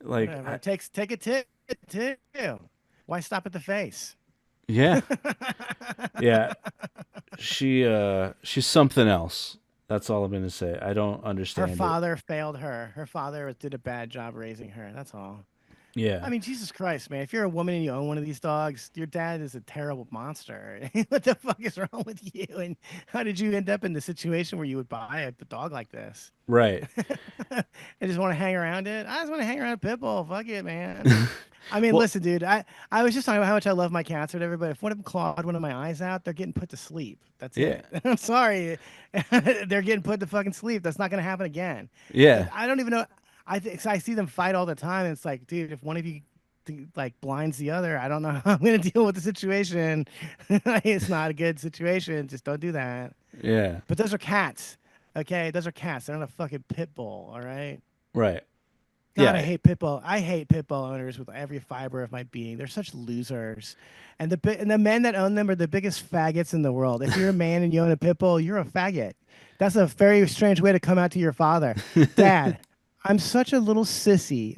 Like Whatever. Take a tip too. Why stop at the face? yeah. Yeah. She's something else. That's all I'm gonna say. I don't Her understand it. father failed her. Her father did a bad job raising her. That's all. Yeah. I mean, Jesus Christ, man. If you're a woman and you own one of these dogs, your dad is a terrible monster. What the fuck is wrong with you? And how did you end up in the situation where you would buy a dog like this? Right. I just want to hang around it. I just want to hang around a pit bull. Fuck it, man. I mean, Well- listen, dude. I was just talking about how much I love my cats or whatever, but if one of them clawed one of my eyes out, they're getting put to sleep. That's it. I'm sorry. They're getting put to fucking sleep. That's not going to happen again. Yeah. I don't even know. I see them fight all the time. And it's like, dude, if one of you like blinds the other, I don't know how I'm going to deal with the situation. It's not a good situation. Just don't do that. Yeah. But those are cats. Okay, those are cats. They're not a fucking pit bull. All right. Right. God, I Yeah. hate Pitbull. I hate Pitbull owners with every fiber of my being. They're such losers, and the men that own them are the biggest faggots in the world. If you're a man and you own a Pitbull, you're a faggot. That's a very strange way to come out to your father, Dad. I'm such a little sissy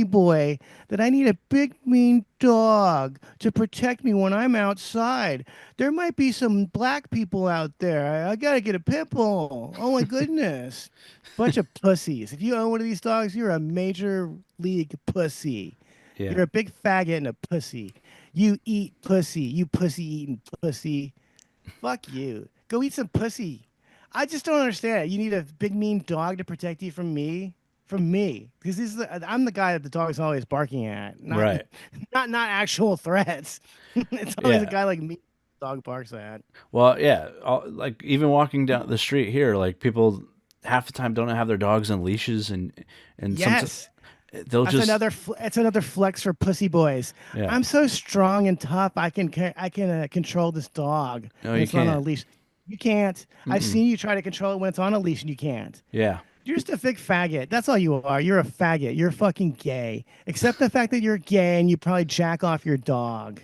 boy that I need a big mean dog to protect me when I'm outside. There might be some black people out there. I gotta get a pit bull. Oh my goodness. Bunch of pussies. If you own one of these dogs, you're a major league pussy. Yeah. You're a big faggot and a pussy. You eat pussy. You pussy eating pussy. Fuck you. Go eat some pussy. I just don't understand. You need a big mean dog to protect you from me. From me, because I'm the guy that the dog's always barking at, not Right. not actual threats. It's always a Yeah. guy like me the dog barks at. Well, yeah. Like even walking down the street here, like people half the time don't have their dogs on leashes, and sometimes Yes, they'll that's just it's another flex for pussy boys. yeah. I'm so strong and tough. I can control this dog No, when you it's not on a can't. leash. You can't. I've Mm-mm. seen you try to control it when it's on a leash, and you can't. Yeah. You're just a big faggot. That's all you are. You're a faggot. You're fucking gay. Except the fact that you're gay and you probably jack off your dog.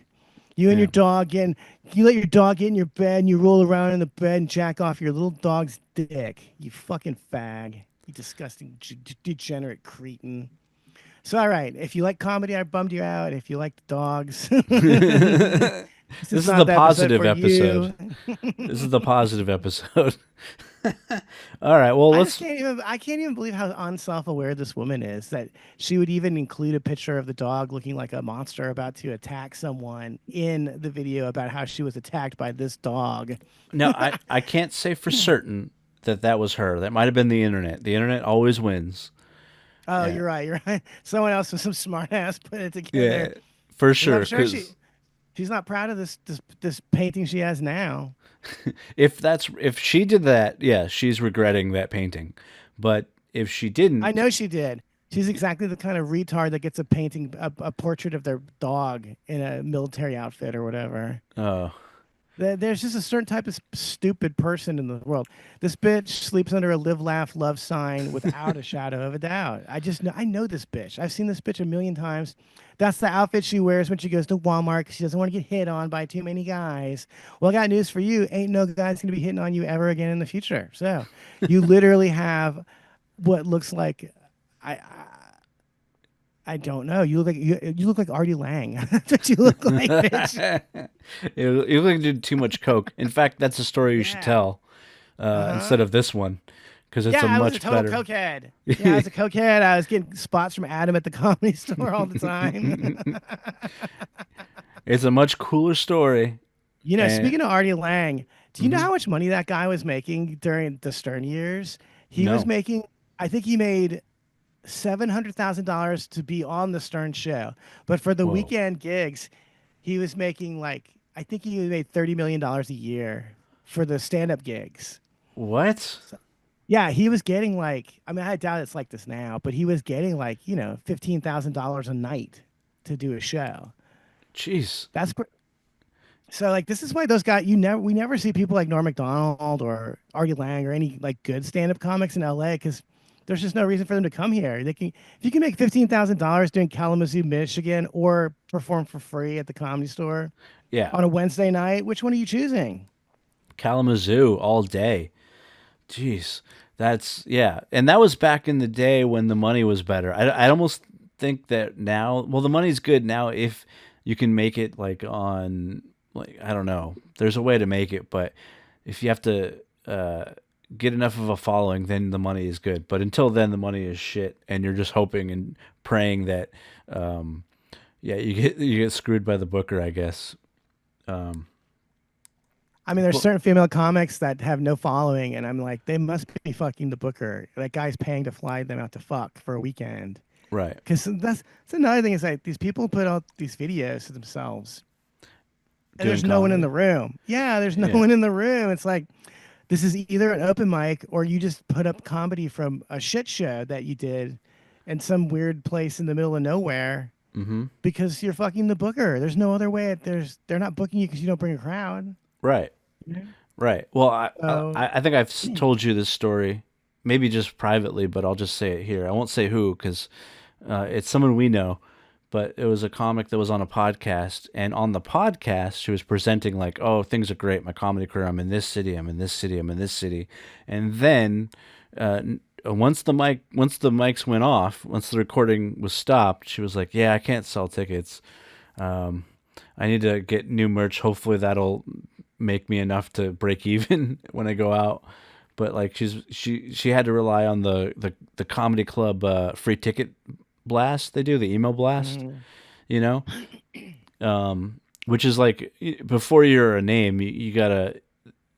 You and Yeah. your dog and you let your dog get in your bed and you roll around in the bed and jack off your little dog's dick. You fucking fag. You disgusting degenerate cretin. So all right, if you like comedy, I bummed you out. If you like the dogs, this This is not the episode positive for episode. you. This is the positive episode. All right. Well, let's. I can't even believe how unself-aware this woman is that she would even include a picture of the dog looking like a monster about to attack someone in the video about how she was attacked by this dog. No, I can't say for certain that that was her. That might have been the internet. The internet always wins. Oh, Yeah. you're right. You're right. Someone else with some smart ass put it Yeah, together. for 'Cause I'm sure. sure Because she's not proud of this painting she has now. if she did that, yeah, she's regretting that painting. But if she I didn't, know she did. She's exactly the kind of retard that gets a painting, a portrait of their dog in a military outfit or whatever. oh, There's just a certain type of stupid person in the world. This bitch sleeps under a live, laugh, love sign without a shadow of a doubt. I know this bitch. I've seen this bitch a million times. That's the outfit she wears when she goes to Walmart because she doesn't want to get hit on by too many guys. Well, I got news for you. Ain't no guy's going to be hitting on you ever again in the future. So you literally have what looks like, I, I don't know. You look like Artie Lang. That's what you look like, bitch. you look like you did too much coke. In fact, that's a story you should Yeah. tell instead of this one because it's Yeah, a I was a much total better. cokehead. Yeah, I was a cokehead. I was getting spots from Adam at the comedy store all the time. It's a much cooler story. You know, And speaking of Artie Lang, do you know mhm. how much money that guy was making during the Stern years? He was No, making, I think he made $700,000 to be on the Stern show, but for the whoa, weekend gigs, he was making like I think he made $30 million a year for the stand-up gigs. what? Yeah, he was getting like, I mean, I doubt it's like this now, but he was getting like, $15,000 a night to do a show. Jeez. That's so like this is why those guys we never see people like Norm Macdonald or Artie Lang or any like good stand-up comics in LA because there's just no reason for them to come here. They can if you can make $15,000 doing Kalamazoo, Michigan, or perform for free at the Comedy Store Yeah, on a Wednesday night, which one are you choosing? Kalamazoo all day. Jeez, that's yeah, and that was back in the day when the money was better. I almost think that now, well, the money's good now if you can make it like on like I don't know. There's a way to make it, but if you have to get enough of a following, then the money is good. But until then, the money is shit, and you're just hoping and praying that yeah, you get screwed by the booker, I guess. Um, I mean, there's but certain female comics that have no following, and I'm like, they must be fucking the booker. That guy's paying to fly them out to fuck for a weekend. right, Because that's another thing is like these people put out these videos to themselves, and doing there's no one in comedy. the room. Yeah, there's no Yeah, one in the room. It's like this is either an open mic or you just put up comedy from a shit show that you did in some weird place in the middle of nowhere mm-hmm. because you're fucking the booker. There's no other way. They're not booking you because you don't bring a crowd. Right. Yeah. Right. Well, So I think I've told you this story maybe just privately, but I'll just say it here. I won't say who because it's someone we know. But it was a comic that was on a podcast, and on the podcast, she was presenting like, "Oh, things are great. My comedy career. I'm in this city. I'm in this city. I'm in this city." And then, once the mics went off, once the recording was stopped, she was like, "Yeah, I can't sell tickets. Um, I need to get new merch. Hopefully, that'll make me enough to break even when I go out." But like, she had to rely on the comedy club free ticket blast they do, the email blast, you know, which is like before you're a name, you gotta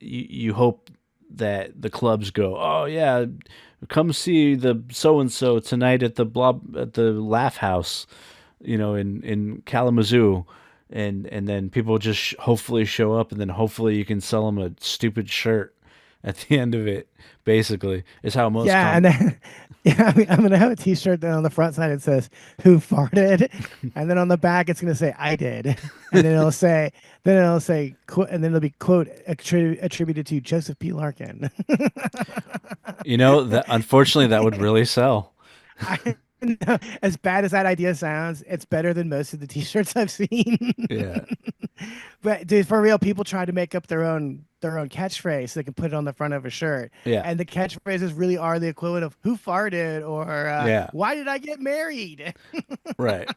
you hope that the clubs go, oh yeah, come see the so and so tonight at the Laugh House, you know, in Kalamazoo, and then people just hopefully show up, and then hopefully you can sell them a stupid shirt at the end of it. Basically, is how most Yeah, and then yeah, I'm gonna have a T-shirt. Then on the front side it says "Who farted," and then on the back it's gonna say "I did," and and then it'll be quote attributed to Joseph P. Larkin. You know that unfortunately that would really sell. I, as bad as that idea sounds, it's better than most of the T-shirts I've seen. Yeah. But dude, for real, people try to make up their own catchphrase so they can put it on the front of a shirt. Yeah. And the catchphrases really are the equivalent of "Who farted?" or Yeah. "Why did I get married?" Right.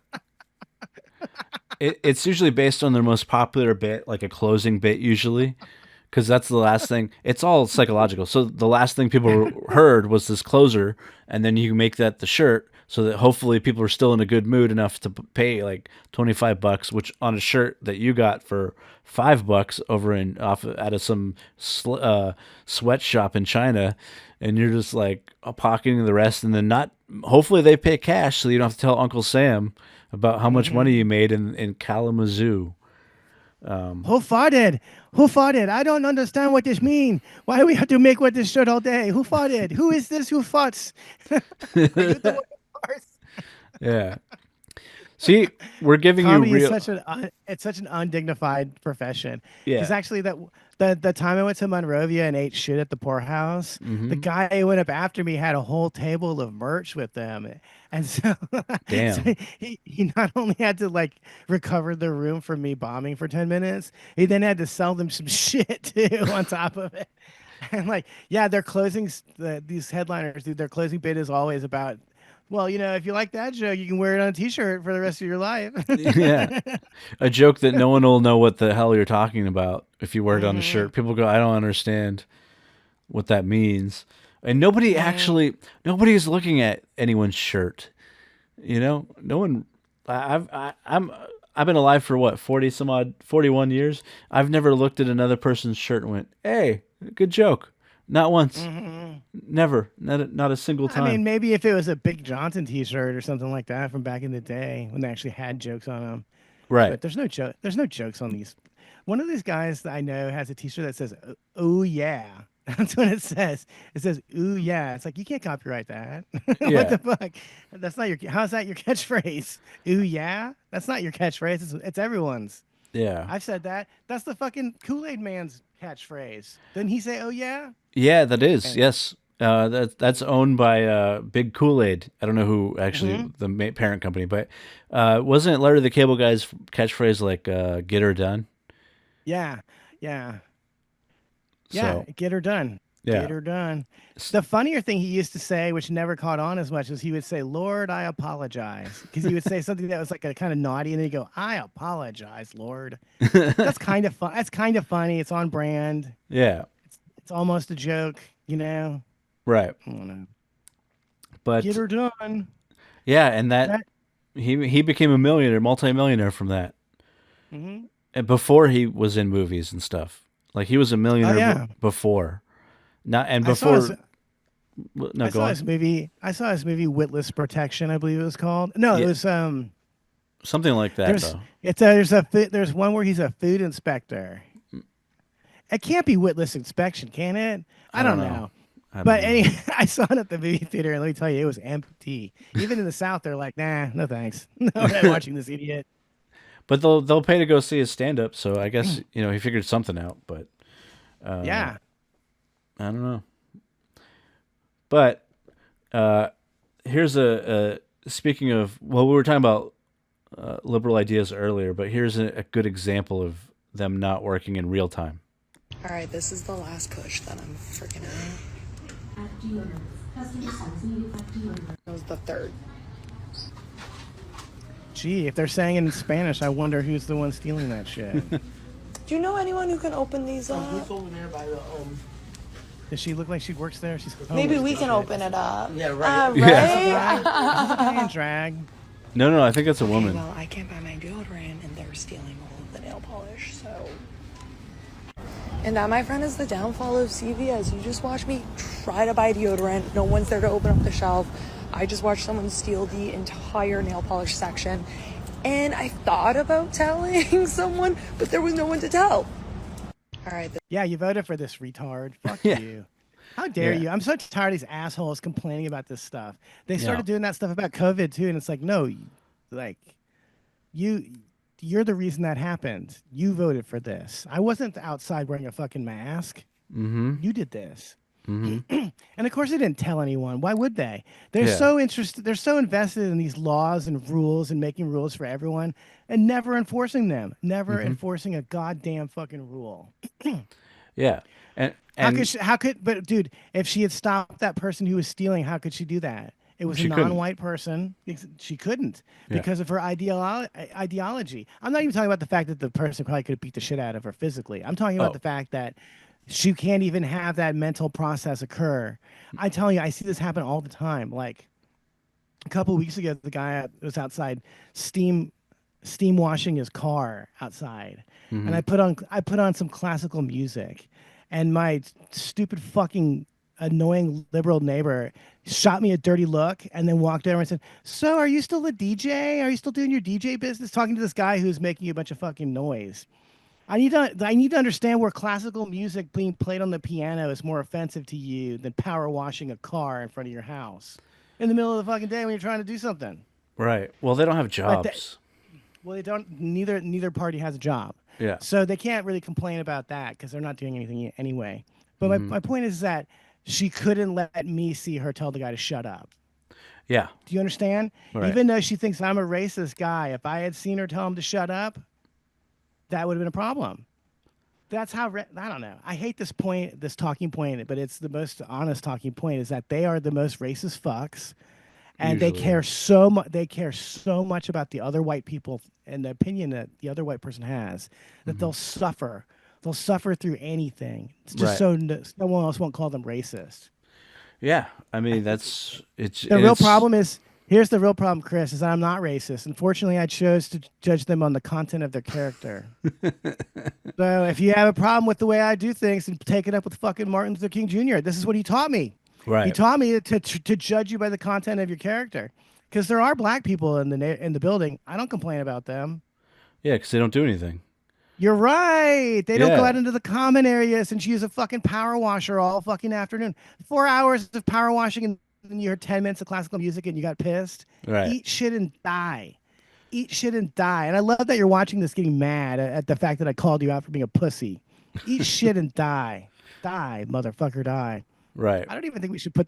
It's usually based on their most popular bit, like a closing bit usually, because that's the last thing. It's all psychological. So the last thing people heard was this closer, and then you make that the shirt, so that hopefully people are still in a good mood enough to pay like $25, which on a shirt that you got for $5 over in off out of some sweatshop in China, and you're just like pocketing the rest, and then not. Hopefully they pay cash, so you don't have to tell Uncle Sam about how much money you made in Kalamazoo. Who farted? Who farted? I don't understand what this means. Why do we have to make with this shirt all day? Who farted? Who is this who farts? Are you the one who farts? Yeah. See, we're giving Comedy you real. is it's such an undignified profession. Yeah. Because actually, the time I went to Monrovia and ate shit at the poorhouse, the guy who went up after me had a whole table of merch with them, and so, Damn. so he not only had to like recover the room from me bombing for 10 minutes, he then had to sell them some shit too on top of it. And like, yeah, their these headliners, dude, their closing bit is always about, well, you know, if you like that joke, you can wear it on a T-shirt for the rest of your life. Yeah. A joke that no one will know what the hell you're talking about if you wear it on a shirt. People go, I don't understand what that means. And nobody's looking at anyone's shirt. You know, no one. I've been alive for what, 41 years. I've never looked at another person's shirt and went, "Hey, good joke." Not once. Never. Not a single time. I mean, maybe if it was a Big Johnson T-shirt or something like that from back in the day when they actually had jokes on them. Right. But there's no joke. There's no jokes on these. One of these guys that I know has a T-shirt that says "Oh yeah." That's what it says. It says "Ooh yeah." It's like you can't copyright that. Yeah. What the fuck? That's not your. How's that your catchphrase? "Ooh yeah." That's not your catchphrase. It's everyone's. Yeah. I've said that. That's the fucking Kool-Aid Man's catchphrase. Didn't he say "Oh yeah"? Yeah, that is. Yes. That's owned by Big Kool-Aid. I don't know who actually the parent company, but wasn't it Larry the Cable Guy's catchphrase like "Get her done"? Yeah, yeah, yeah. So, Get her done. yeah. Get her done. The funnier thing he used to say, which never caught on as much, was he would say, "Lord, I apologize," because he would say something that was like a kind of naughty, and then he'd go, "I apologize, Lord." That's kind of fun. That's kind of funny. It's on brand. Yeah. It's almost a joke, you know. Right. I don't know. But Get her done. yeah, and that he became a millionaire, multimillionaire from that. Mm-hmm. And before he was in movies and stuff. Like he was a millionaire yeah. before. Not and I saw before his- No, I go saw on. his movie. I saw his movie Witless Protection, I believe it was called. No, Yeah. it was Something like that though. there's one where he's a food inspector. It can't be Witless Inspection, can it? I don't know. But anyway, I saw it at the movie theater, and let me tell you, it was empty. Even in the South, they're like, "Nah, no thanks. No, we're not watching this idiot." But they'll pay to go see his stand up, so I guess he figured something out, but Yeah. I don't know. But here's a speaking of, well, we were talking about liberal ideas earlier, but here's a good example of them not working in real time. All right, this is the last push that I'm freaking out. That was the third. Gee, if they're saying it in Spanish, I wonder who's the one stealing that shit. Do you know anyone who can open these up? Who's over there by the Does she look like she works there? She's Maybe we can open it up. Yeah, right. Right? Yeah. She's a guy in drag. No, I think it's a woman. Well, I can't buy my deodorant, and they're stealing all of the nail polish, so... And that, my friend, is the downfall of CVS. You just watch me try to buy deodorant. No one's there to open up the shelf. I just watched someone steal the entire nail polish section. And I thought about telling someone, but there was no one to tell. All right. Yeah, you voted for this retard. Fuck Yeah. you. How dare Yeah. you? I'm so tired of these assholes complaining about this stuff. They started doing that stuff about COVID too, and it's like, no, like, you're the reason that happened. You voted for this. I wasn't outside wearing a fucking mask. Mm-hmm. You did this. Mm-hmm. And of course they didn't tell anyone. Why would they? They're Yeah. so interested. They're so invested in these laws and rules and making rules for everyone and never enforcing them. Never enforcing a goddamn fucking rule. Yeah. And But dude, if she had stopped that person who was stealing, how could she do that? It was She a couldn't. non-white person. She couldn't Yeah. because of her ideology. I'm not even talking about the fact that the person probably could have beat the shit out of her physically. I'm talking about the fact that she can't even have that mental process occur. I tell you, I see this happen all the time. Like a couple of weeks ago, the guy was outside steam washing his car outside, and I put on some classical music, and my stupid fucking annoying liberal neighbor shot me a dirty look and then walked over and said, "So are you still a DJ? Are you still doing your DJ business?" Talking to this guy who's making a bunch of fucking noise. I need to understand where classical music being played on the piano is more offensive to you than power washing a car in front of your house in the middle of the fucking day when you're trying to do something. right. Well, they don't have jobs. Well, they don't. Neither party has a job. Yeah. So they can't really complain about that because they're not doing anything anyway. But my point is that she couldn't let me see her tell the guy to shut up. Yeah. Do you understand? Right. Even though she thinks I'm a racist guy, if I had seen her tell him to shut up, that would have been a problem. That's how I don't know. I hate this talking point, but it's the most honest talking point is that they are the most racist fucks, and they Usually. care so much. They care so much about the other white people and the opinion that the other white person has that they'll suffer. They'll suffer through anything. It's just so no one else won't call them racist. Yeah. I mean, The real problem is. Here's the real problem, Chris, is that I'm not racist. Unfortunately, I chose to judge them on the content of their character. So if you have a problem with the way I do things, then take it up with fucking Martin Luther King Jr. This is what he taught me. Right. He taught me to judge you by the content of your character. Because there are black people in the building. I don't complain about them. Yeah, because they don't do anything. You're right. They don't go Yeah. out into the common areas and use a fucking power washer all fucking afternoon. 4 hours of power washing and then you heard 10 minutes of classical music and you got pissed. Right. Eat shit and die. Eat shit and die. And I love that you're watching this getting mad at the fact that I called you out for being a pussy. Eat shit and die. Die, motherfucker, die. Right. I don't even think we should we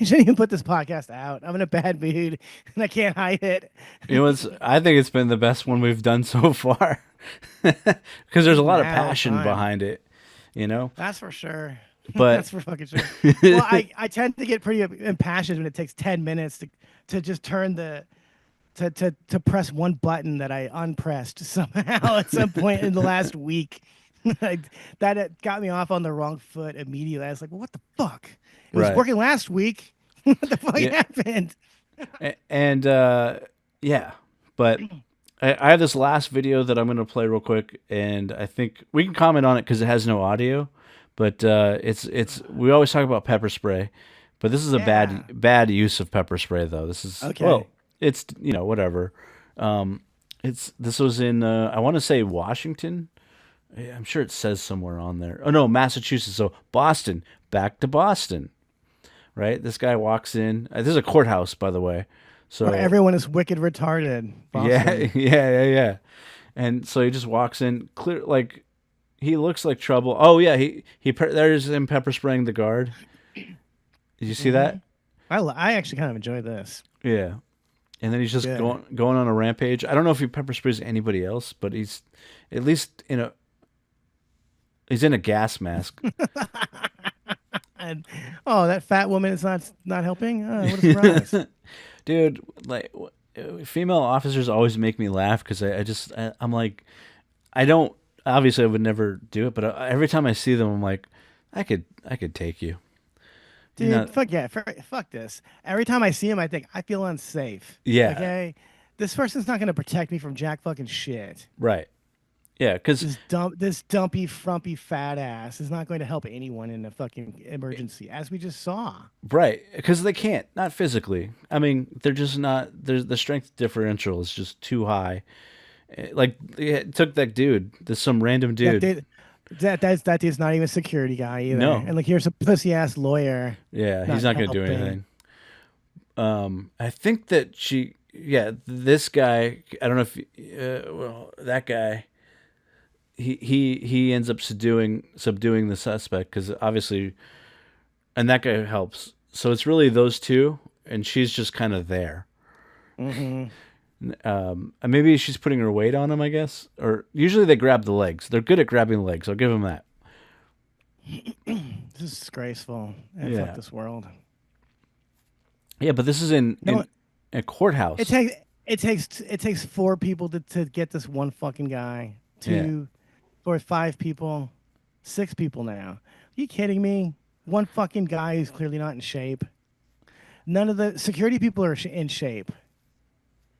shouldn't even put this podcast out. I'm in a bad mood and I can't hide it. You know, I think it's been the best one we've done so far because there's a lot of Mad all the passion time. behind it, you know? That's for sure. But- That's for fucking sure. Well, I tend to get pretty impassioned when it takes 10 minutes to just turn to press one button that I unpressed somehow at some point in the last week. That got me off on the wrong foot immediately. I was like, well, what the fuck? It was Right. working last week. What the fuck Yeah. happened? And yeah, but I have this last video that I'm going to play real quick, and I think we can comment on it because it has no audio. But it's we always talk about pepper spray, but this is a Yeah. bad use of pepper spray though. This is Okay. Well, it's whatever. This was in I want to say Washington. Yeah, I'm sure it says somewhere on there. Oh no, Massachusetts. So Boston, back to Boston. Right? This guy walks in. This is a courthouse, by the way. So Where everyone is wicked retarded. Boston. yeah. And so he just walks in, clear like he looks like trouble. Oh yeah, there's him pepper spraying the guard. Did you see that? I actually kind of enjoy this. Yeah. And then he's just Good. going on a rampage. I don't know if he pepper sprays anybody else, but he's at least he's in a gas mask. And that fat woman is not helping. Oh, what a surprise! Dude, like female officers always make me laugh because I'm like, I don't, obviously I would never do it, but every time I see them, I'm like, I could take you. Dude, know- fuck yeah, fuck this. Every time I see him, I think I feel unsafe. Yeah. Okay, this person's not gonna protect me from jack fucking shit. Right. Yeah, because This dumpy, frumpy, fat ass is not going to help anyone in a fucking emergency, as we just saw. right, because they can't, not physically. I mean, they're just not. There's the strength differential is just too high. Like it took that dude, this some random dude. That dude's not even a security guy either. No. And like here's a pussy ass lawyer. Yeah, he's not going to do helping. anything. I think that this guy. I don't know if that guy. He ends up subduing the suspect because obviously, and that guy helps. So it's really those two, and she's just kind of there. Mm-hmm. And maybe she's putting her weight on him, I guess. Or usually they grab the legs. They're good at grabbing the legs. I'll give them that. This is disgraceful. And Yeah. fuck this world. Yeah, but this is in a courthouse. It takes 4 people to get this one fucking guy. 2, 4, 5 people, 6 people now. Are you kidding me? One fucking guy who's clearly not in shape. None of the security people are in shape.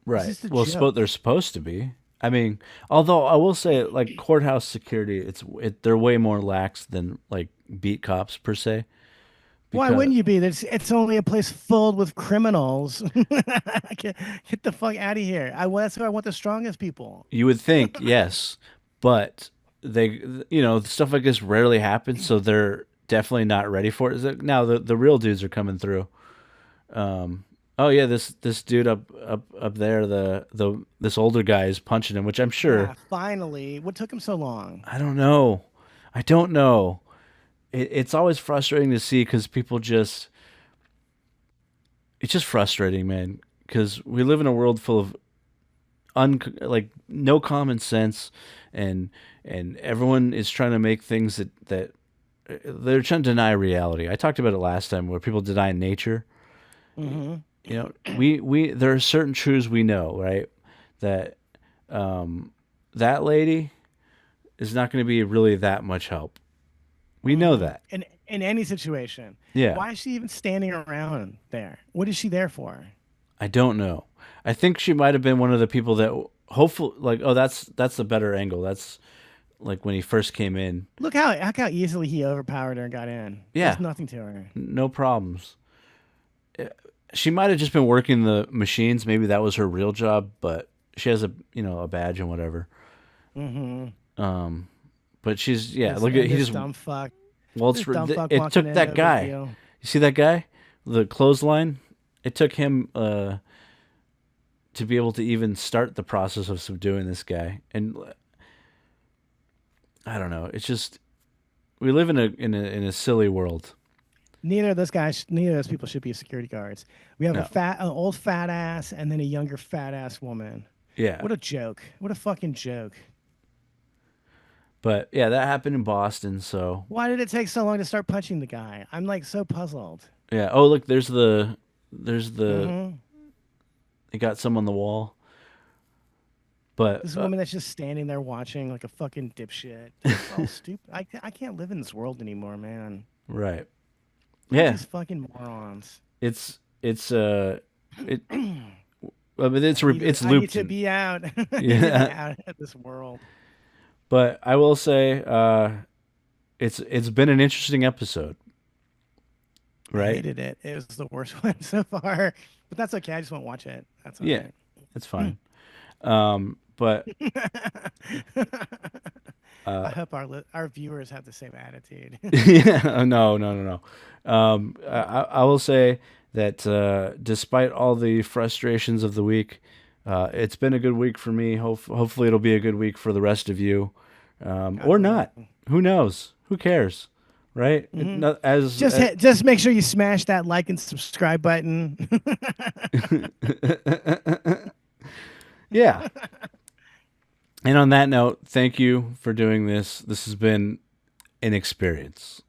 Right. It's just a Well, joke. they're supposed to be. I mean, although I will say, like courthouse security, they're way more lax than like beat cops per se. Why Because- wouldn't you be? It's only a place filled with criminals. Get the fuck out of here. That's where I want the strongest people. You would think, yes, but they, stuff like this rarely happens, so they're definitely not ready for it. Now the real dudes are coming through. Oh yeah, this dude up there, this older guy is punching him, which I'm sure. Yeah, finally. What took him so long? I don't know. It's always frustrating to see because people just. It's just frustrating, man. Because we live in a world full of no common sense, and everyone is trying to make things that they're trying to deny reality. I talked about it last time where people deny nature. Mm-hmm. We there are certain truths we know, right? That that lady is not going to be really that much help. We know that. In any situation. Yeah. Why is she even standing around there? What is she there for? I don't know. I think she might have been one of the people that hopefully that's the better angle. That's like when he first came in. Look how easily he overpowered her and got in. Yeah. There's nothing to her. No problems. She might have just been working the machines. Maybe that was her real job, but she has a badge and whatever. Mm-hmm. But she's he This just dumb fuck. well, This dumb fuck it walking took in, that no big guy. deal. You see that guy, the clothesline? It took him to be able to even start the process of subduing this guy, and I don't know. It's just we live in a silly world. Neither of those people should be security guards. We have an old fat ass and then a younger fat ass woman. Yeah. What a joke. What a fucking joke. But yeah, that happened in Boston. So Why did it take so long to start punching the guy? I'm like so puzzled. yeah. Oh look, there's the Mhm. they got some on the wall. But This woman that's just standing there watching like a fucking dipshit. It's all stupid. I can't live in this world anymore, man. right. Look at Yeah. These fucking morons. It's I mean, it's I need looped. to be out. I need to be Yeah. out of this world. But I will say, it's been an interesting episode, I right? hated it. It was the worst one so far. But that's okay. I just won't watch it. That's okay. Yeah, it's fine. But I hope our viewers have the same attitude. yeah, no. I will say that despite all the frustrations of the week, it's been a good week for me. Hopefully, it'll be a good week for the rest of you, or not. Who knows? Who cares? right? Just make sure you smash that like and subscribe button. Yeah. And on that note, thank you for doing this. This has been an experience.